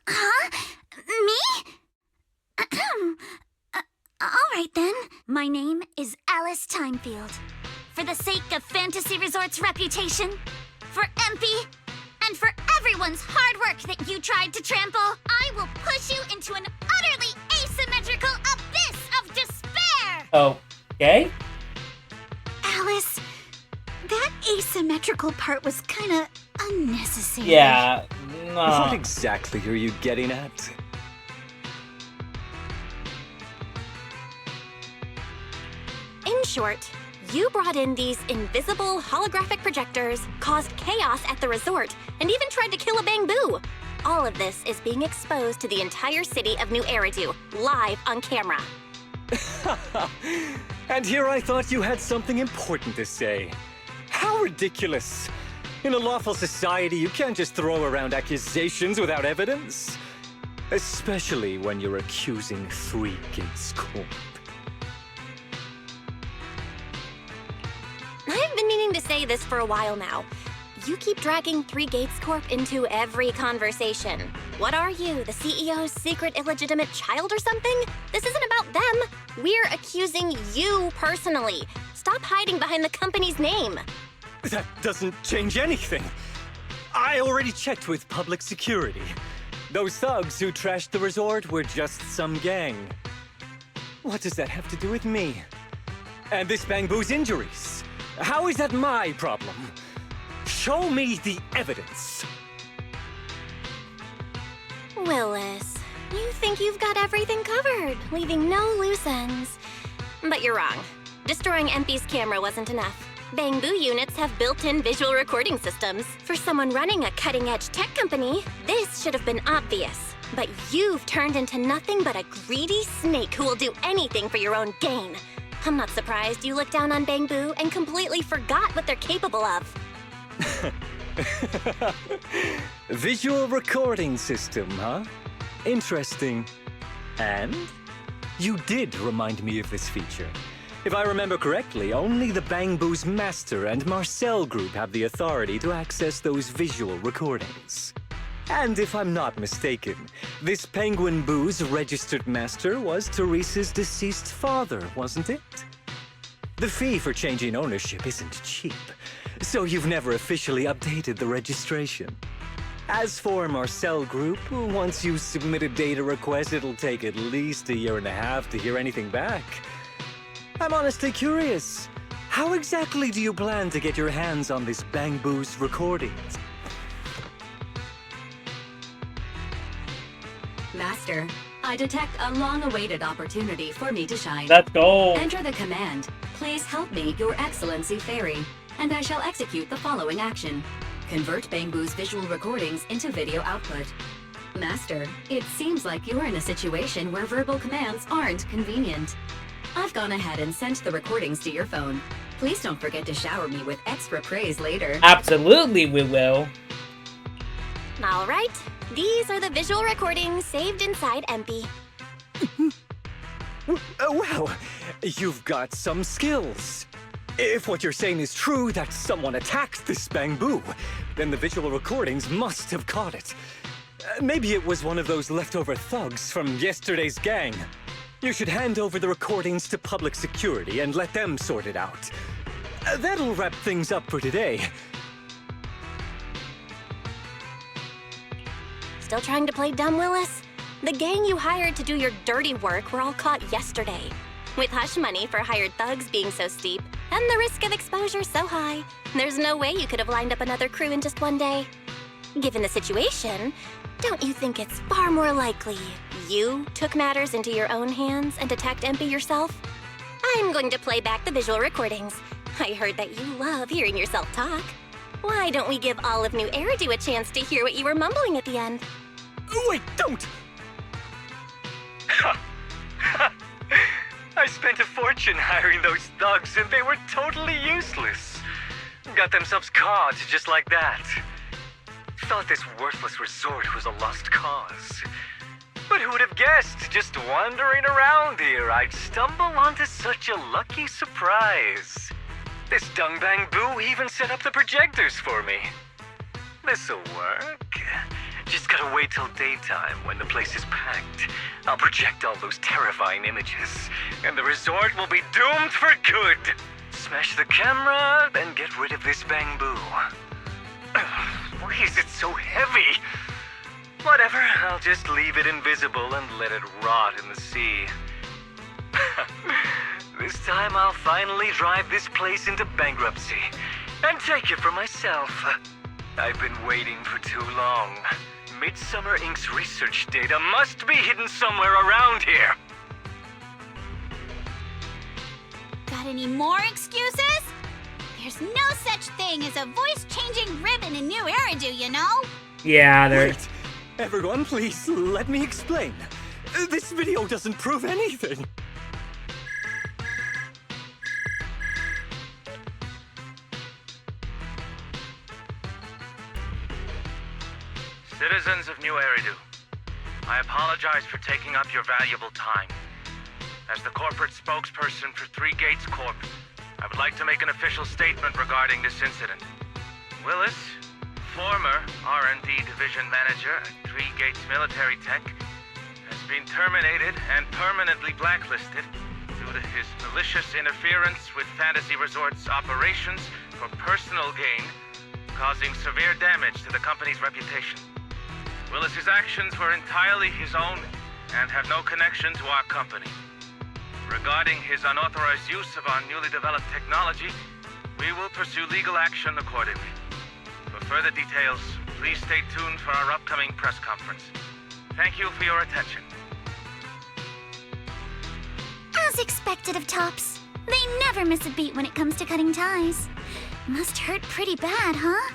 Huh? Me? Alright then. My name is Alice Timefield. For the sake of Fantasy Resort's reputation, for MP, and for everyone's hard work that you tried to trample, I will push you into an utterly asymmetrical abyss of despair! Okay. Alice, that asymmetrical part was kinda unnecessary. Yeah. What exactly are you getting at? In short, you brought in these invisible holographic projectors, caused chaos at the resort, and even tried to kill a Bangbu. All of this is being exposed to the entire city of New Eridu, live on camera. And here I thought you had something important to say. How ridiculous! In a lawful society, you can't just throw around accusations without evidence. Especially when you're accusing Three Gates Corp. I've been meaning to say this for a while now. You keep dragging Three Gates Corp into every conversation. What are you, the CEO's secret illegitimate child or something? This isn't about them. We're accusing you personally. Stop hiding behind the company's name. That doesn't change anything. I already checked with public security. Those thugs who trashed the resort were just some gang. What does that have to do with me? And this Bangbu's injuries? How is that my problem? Show me the evidence. Willis, you think you've got everything covered, leaving no loose ends. But you're wrong. Destroying Empy's camera wasn't enough. Bangbu units have built-in visual recording systems. For someone running a cutting-edge tech company, this should have been obvious. But you've turned into nothing but a greedy snake who will do anything for your own gain. I'm not surprised you looked down on Bangbu and completely forgot what they're capable of. Visual recording system, huh? Interesting. And? You did remind me of this feature. If I remember correctly, only the Bangbu's Master and Marcel group have the authority to access those visual recordings. And if I'm not mistaken, this Penguin Boo's registered master was Teresa's deceased father, wasn't it? The fee for changing ownership isn't cheap, so you've never officially updated the registration. As for Marcel Group, once you submit a data request, it'll take at least 1.5 years to hear anything back. I'm honestly curious. How exactly do you plan to get your hands on this Bangbu's recordings? Master, I detect a long-awaited opportunity for me to shine. Let's go. Enter the command, "Please help me, Your Excellency Fairy," and I shall execute the following action. Convert Bangbu's visual recordings into video output. Master, it seems like you're in a situation where verbal commands aren't convenient. I've gone ahead and sent the recordings to your phone. Please don't forget to shower me with extra praise later. Absolutely, we will. All right, these are the visual recordings saved inside MP. Wow, you've got some skills. If what you're saying is true, that someone attacked this Bangbu, then the visual recordings must have caught it. Maybe it was one of those leftover thugs from yesterday's gang. You should hand over the recordings to public security and let them sort it out. That'll wrap things up for today. Still trying to play dumb, Willis? The gang you hired to do your dirty work were all caught yesterday. With hush money for hired thugs being so steep, and the risk of exposure so high, there's no way you could have lined up another crew in just one day. Given the situation, don't you think it's far more likely you took matters into your own hands and attacked MP yourself? I'm going to play back the visual recordings. I heard that you love hearing yourself talk. Why don't we give all of New Eridu a chance to hear what you were mumbling at the end? Wait, don't! I spent a fortune hiring those thugs and they were totally useless. Got themselves caught just like that. Thought this worthless resort was a lost cause. But who would have guessed, just wandering around here, I'd stumble onto such a lucky surprise. This dung Bangbu even set up the projectors for me. This'll work. Just gotta wait till daytime when the place is packed. I'll project all those terrifying images, and the resort will be doomed for good. Smash the camera, then get rid of this Bangbu. Why is it so heavy? Whatever, I'll just leave it invisible and let it rot in the sea. This time I'll finally drive this place into bankruptcy and take it for myself. I've been waiting for too long. Midsummer Inc.'s research data must be hidden somewhere around here. Got any more excuses? There's no such thing as a voice-changing ribbon in New Eridu, you know? Yeah, Wait, everyone, please let me explain. This video doesn't prove anything. Citizens of New Eridu, I apologize for taking up your valuable time. As the corporate spokesperson for Three Gates Corp., I would like to make an official statement regarding this incident. Willis, former R&D division manager at Three Gates Military Tech, has been terminated and permanently blacklisted due to his malicious interference with Fantasy Resort's operations for personal gain, causing severe damage to the company's reputation. Willis's actions were entirely his own and have no connection to our company. Regarding his unauthorized use of our newly developed technology, we will pursue legal action accordingly. For further details, please stay tuned for our upcoming press conference. Thank you for your attention. As expected of Tops, they never miss a beat when it comes to cutting ties. Must hurt pretty bad, huh?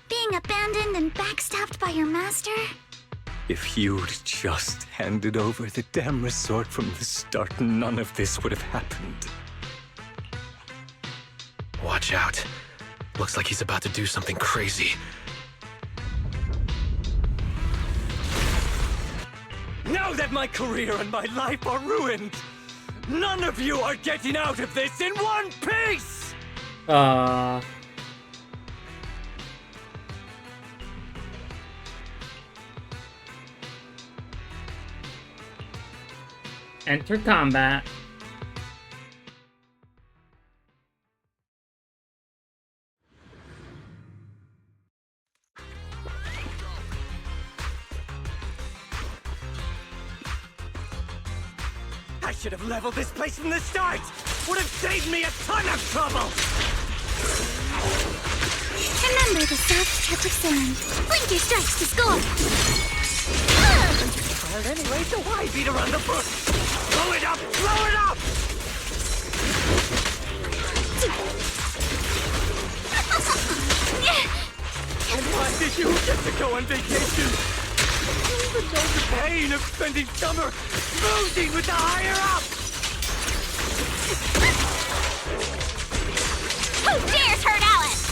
Being abandoned and backstabbed by your master? If you'd just handed over the damn resort from the start, none of this would have happened. Watch out. Looks like he's about to do something crazy. Now that my career and my life are ruined, none of you are getting out of this in one piece! Enter combat. I should have leveled this place from the start! Would have saved me a ton of trouble! Remember the soft touch of sand. Blink your strikes to score! Well, anyway, so why beat around the bush? Blow it up! Blow it up! And why did you get to go on vacation? Even though the pain of spending summer boozing with the higher-up! Who dares hurt Alice?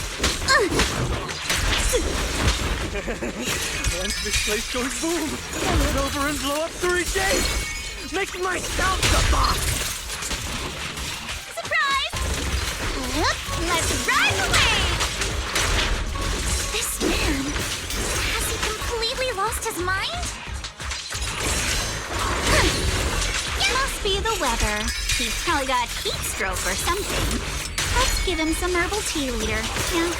Once this place goes boom, I'll run over and blow up 3 days! Making myself the boss! Surprise! Let's drive away! This man, has he completely lost his mind? Must be the weather. He's probably got heat stroke or something. Let's give him some herbal tea later. Yeah.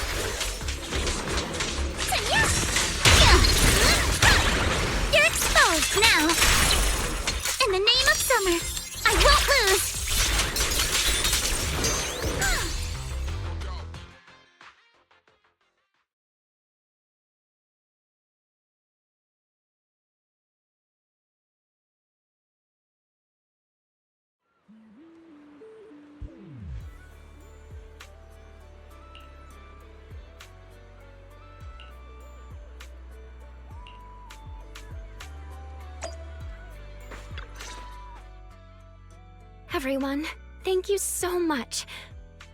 You're exposed now. In the name of summer, I won't lose. Everyone, thank you so much.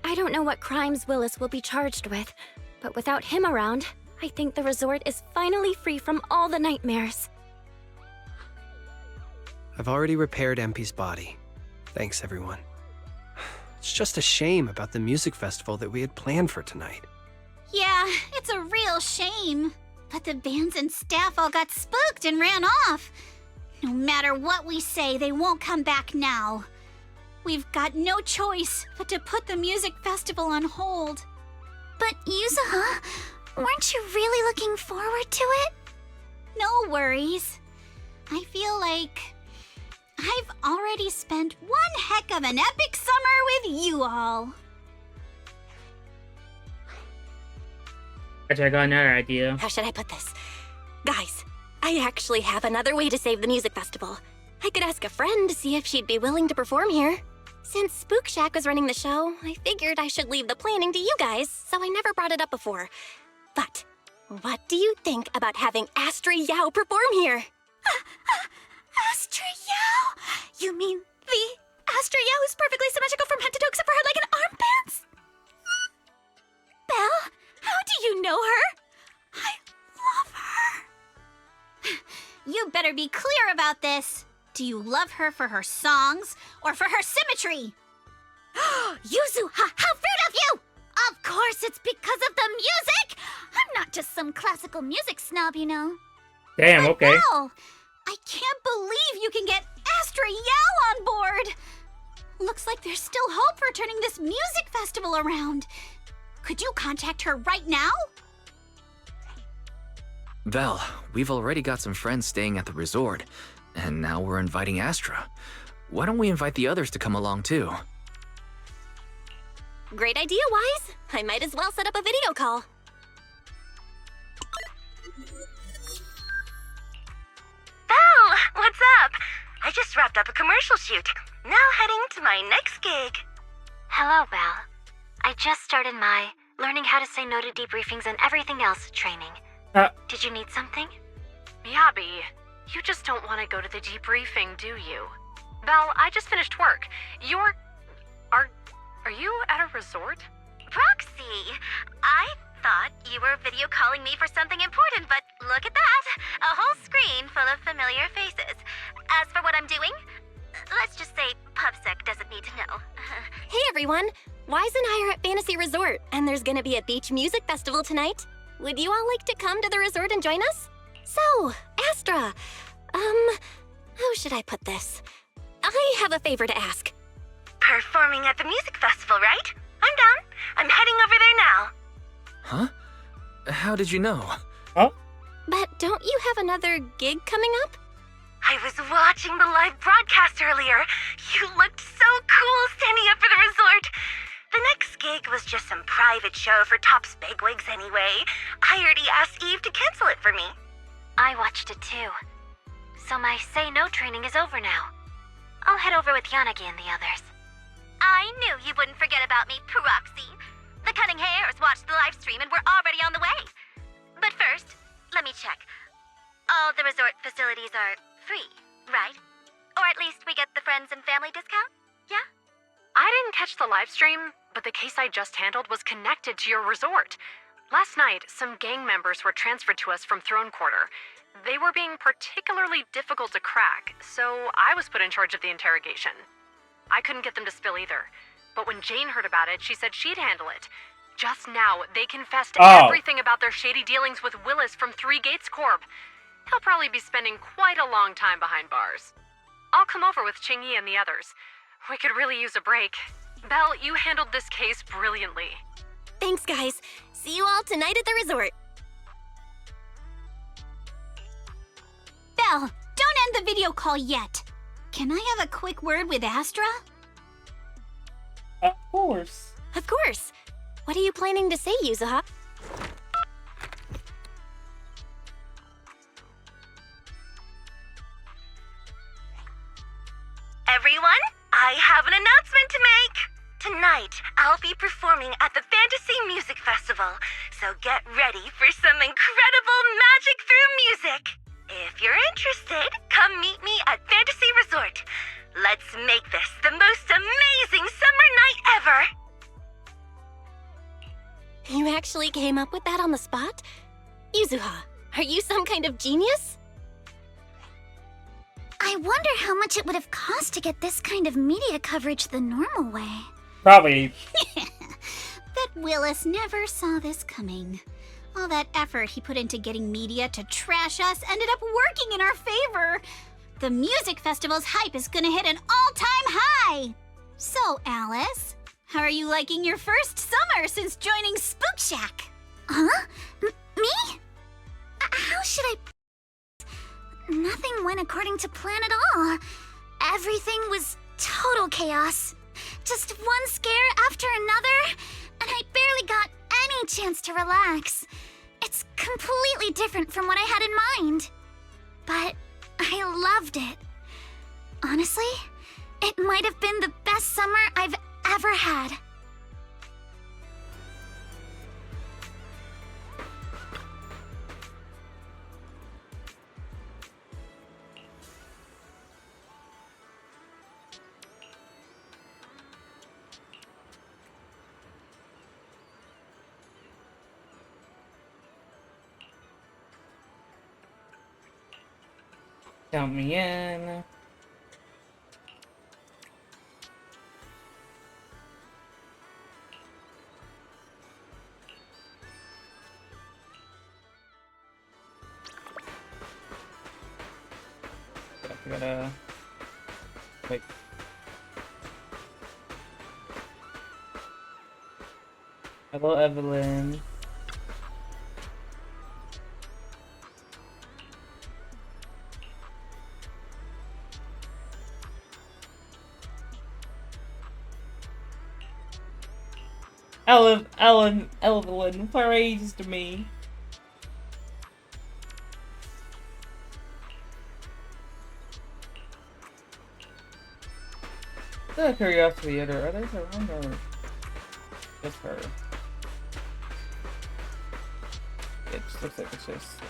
I don't know what crimes Willis will be charged with, but without him around, I think the resort is finally free from all the nightmares. I've already repaired MP's body. Thanks, everyone. It's just a shame about the music festival that we had planned for tonight. Yeah, it's a real shame. But the bands and staff all got spooked and ran off. No matter what we say, they won't come back now. We've got no choice but to put the music festival on hold. But Yuzuha, weren't you really looking forward to it? No worries. I feel like I've already spent one heck of an epic summer with you all. Actually, I got another idea. How should I put this? Guys, I actually have another way to save the music festival. I could ask a friend to see if she'd be willing to perform here. Since Spook Shack was running the show, I figured I should leave the planning to you guys, so I never brought it up before. But what do you think about having Astra Yao perform here? Astra Yao? You mean the Astra Yao who's perfectly symmetrical from head to toe except for her leg and armpits? Belle, how do you know her? I love her. You better be clear about this. Do you love her for her songs or for her symmetry? Yuzuha, how rude of you! Of course it's because of the music! I'm not just some classical music snob, you know. Damn, But okay. Belle, I can't believe you can get Astra Yao on board! Looks like there's still hope for turning this music festival around. Could you contact her right now? Vel, we've already got some friends staying at the resort, and now we're inviting Astra. Why don't we invite the others to come along too? Great idea, Wise. I might as well set up a video call. Belle, what's up? I just wrapped up a commercial shoot. Now heading to my next gig. Hello, Belle. I just started my Learning how to say no to debriefings and everything else training. Did you need something? Miyabi, you just don't want to go to the debriefing, do you? Belle, I just finished work. Are you at a resort? Proxy, I thought you were video calling me for something important, but look at that! A whole screen full of familiar faces. As for what I'm doing, let's just say PubSec doesn't need to know. Hey everyone! Wise and I are at Fantasy Resort, and there's gonna be a beach music festival tonight. Would you all like to come to the resort and join us? So, Astra, how should I put this? I have a favor to ask. Performing at the music festival, right? I'm down. I'm heading over there now. Huh? How did you know? Huh? But don't you have another gig coming up? I was watching the live broadcast earlier. You looked so cool standing up for the resort. The next gig was just some private show for Top's bigwigs anyway. I already asked Eve to cancel it for me. I watched it too. So my say no training is over now. I'll head over with Yanagi and the others. I knew you wouldn't forget about me, Proxy. The Cunning Hares watched the live stream and we're already on the way. But first, let me check. All the resort facilities are free, right? Or at least we get the friends and family discount? Yeah? I didn't catch the live stream, but the case I just handled was connected to your resort. Last night, some gang members were transferred to us from Throne Quarter. They were being particularly difficult to crack, so I was put in charge of the interrogation. I couldn't get them to spill either, but when Jane heard about it, she said she'd handle it. Just now, they confessed everything about their shady dealings with Willis from Three Gates Corp. He'll probably be spending quite a long time behind bars. I'll come over with Qingyi and the others. We could really use a break. Belle, you handled this case brilliantly. Thanks, guys. See you all tonight at the resort. Belle, don't end the video call yet. Can I have a quick word with Astra? Of course. Of course. What are you planning to say, Yuzuha? Everyone, I have an announcement to make! Tonight, I'll be performing at the Fantasy Music Festival, so get ready for some incredible magic through music! If you're interested, come meet me at Fantasy Resort. Let's make this the most amazing summer night ever! You actually came up with that on the spot? Yuzuha, are you some kind of genius? I wonder how much it would have cost to get this kind of media coverage the normal way. Probably. Bet Willis never saw this coming. All that effort he put into getting media to trash us ended up working in our favor. The music festival's hype is gonna hit an all-time high. So, Alice, how are you liking your first summer since joining Spook Shack? Huh? Me? How should I... Nothing went according to plan at all. Everything was total chaos. Just one scare after another, and I barely got any chance to relax. It's completely different from what I had in mind. But I loved it. Honestly, it might have been the best summer I've ever had. Count me in. I gotta... Wait. Hello, Evelyn. Evelyn, praise to me. Out of curiosity, are they around or just her? looks like it's just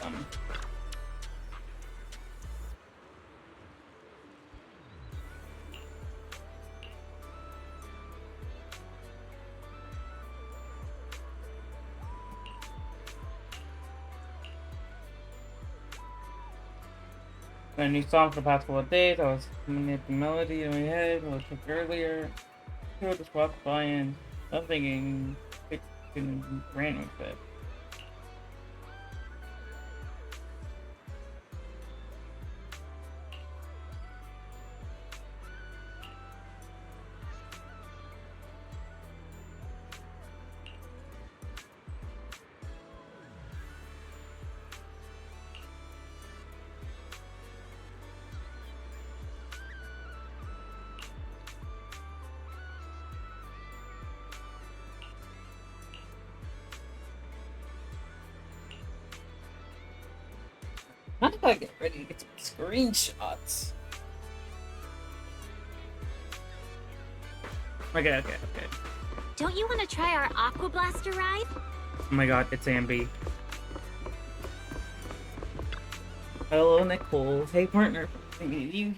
a new song for the past couple of days. I was humming the melody in my head while I checked earlier. I just walked by and I'm thinking it ran with it. How did I get ready to get some screenshots? Okay. Don't you want to try our Aqua Blaster ride? Oh my god, it's Ambi. Hello, Nicole. Hey, partner. You.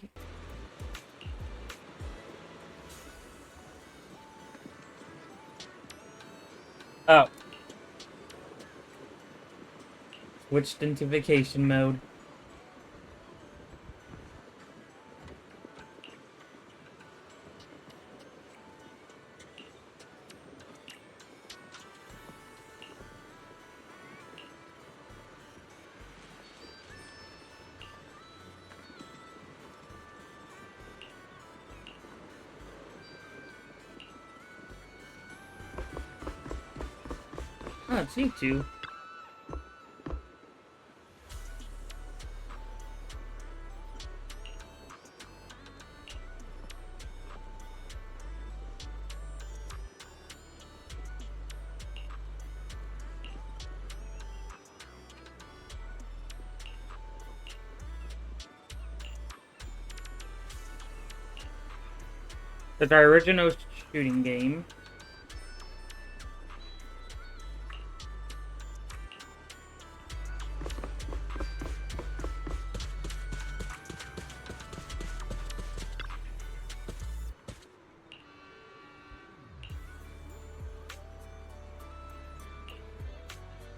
Oh. Switched into vacation mode. Oh, it's you two. It's our original shooting game.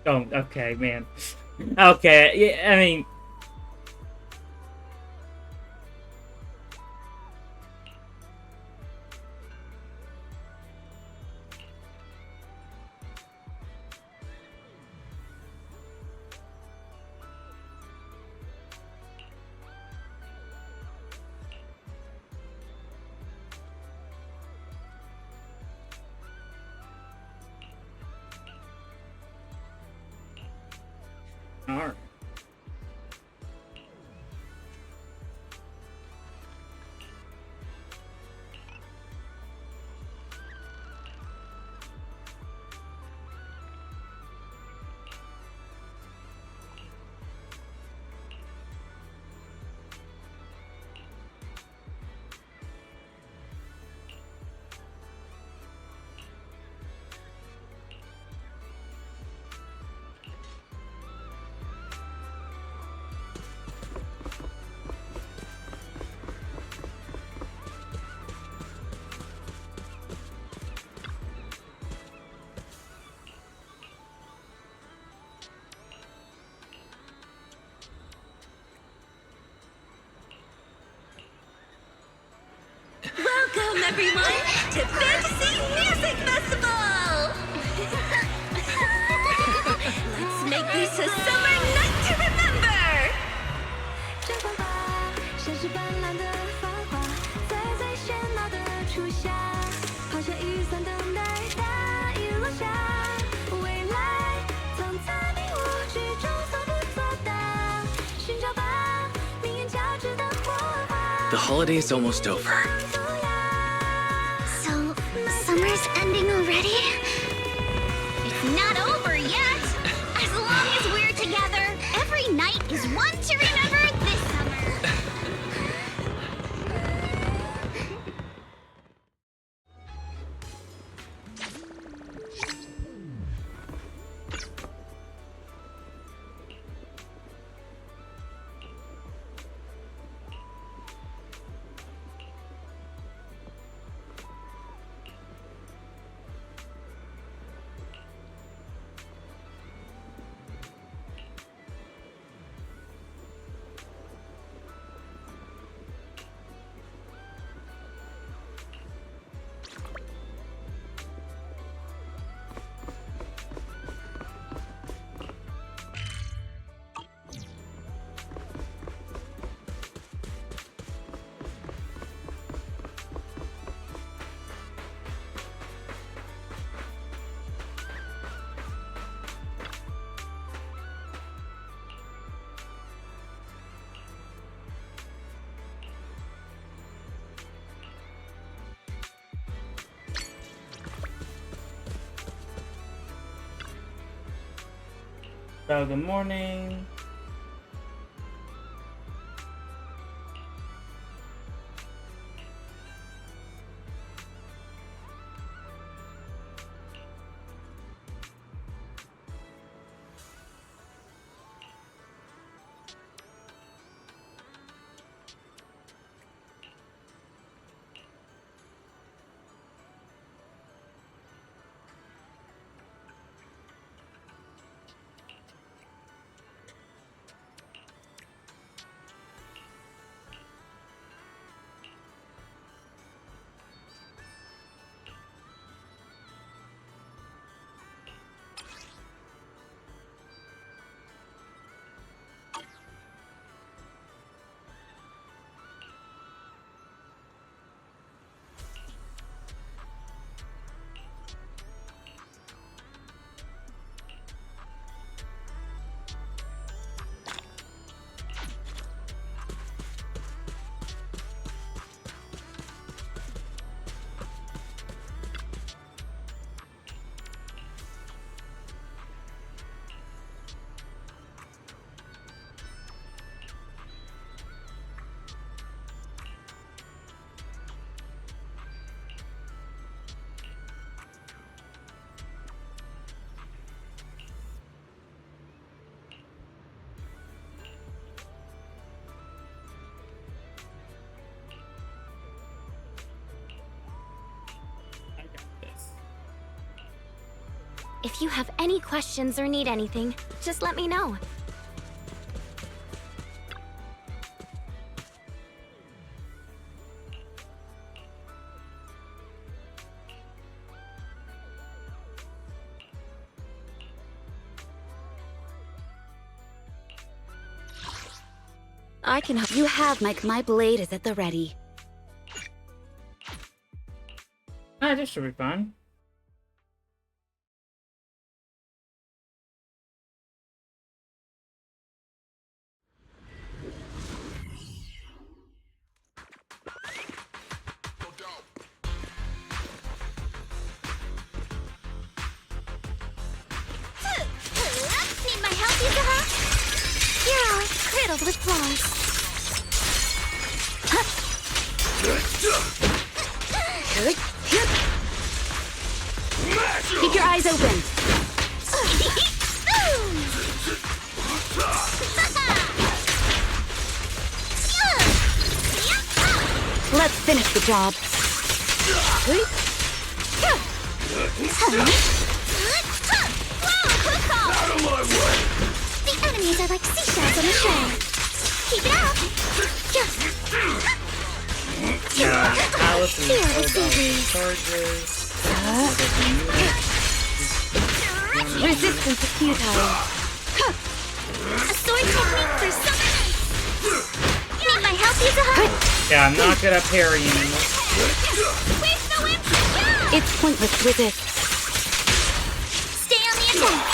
Oh, okay, man. Okay, yeah, I mean... Alright. Welcome, everyone, to Fantasy Music Festival! Let's make this a summer night to remember! 绽放吧，像是斑斓的繁华，在最喧闹的初夏，抛下雨伞等待大雨落下，未来藏在你我之中所不作的，寻找吧，命运交织的火花。 The holiday's almost over. So, summer's ending already? It's not over yet! As long as we're together, every night is one to remember this summer. Oh, good morning. If you have any questions or need anything, just let me know. I can help you have my blade is at the ready. Ah, this should be fun. Need my help, Yuzuha? You're all riddled with flaws. Keep your eyes open. Let's finish the job. Out of my way! The enemies are like seashells on the shore. Keep it up! Alice and Here, the charges. Resistance is futile. A sword technique for summer nights! Need my help, Yuzuha? Yeah, I'm not good at parrying. It's pointless to resist. Stay on the attack!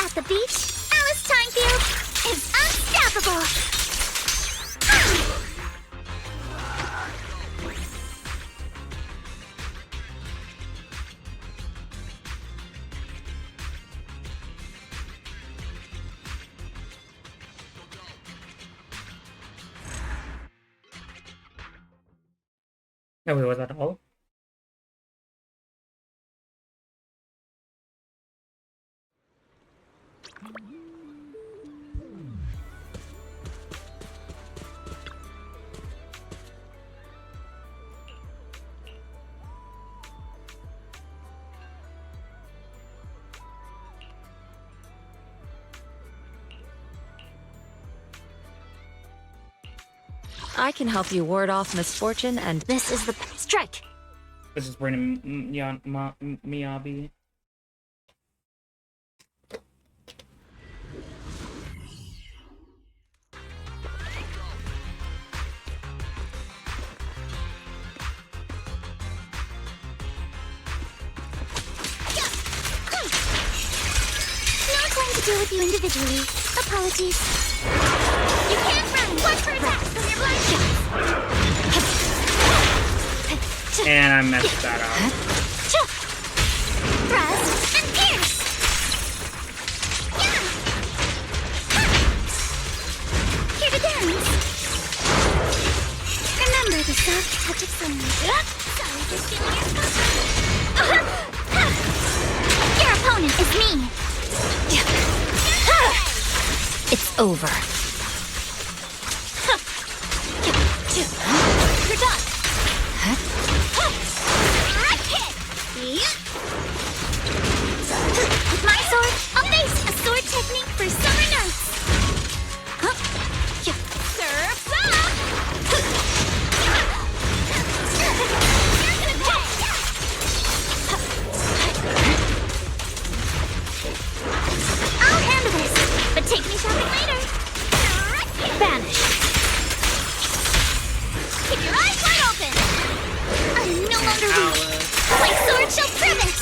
At the beach, Alice Timefield is unstoppable! No, wait, was that all? I can help you ward off misfortune, and this is the strike. This is Brandon Miyabi. No time to deal with you individually. Apologies. You can't run! Watch for attacks from your blind shots! And I messed that up. Thrust and pierce! touch of sunlight. Sorry for stealing your thunder. Your opponent is me. It's over. You're done. Right hit. With my sword, I'll face a sword technique for summer nights. Surf's up! I'll handle this, but take me shopping later. Vanish. Keep your eyes wide open. I'm no longer weak. My sword shall prove it.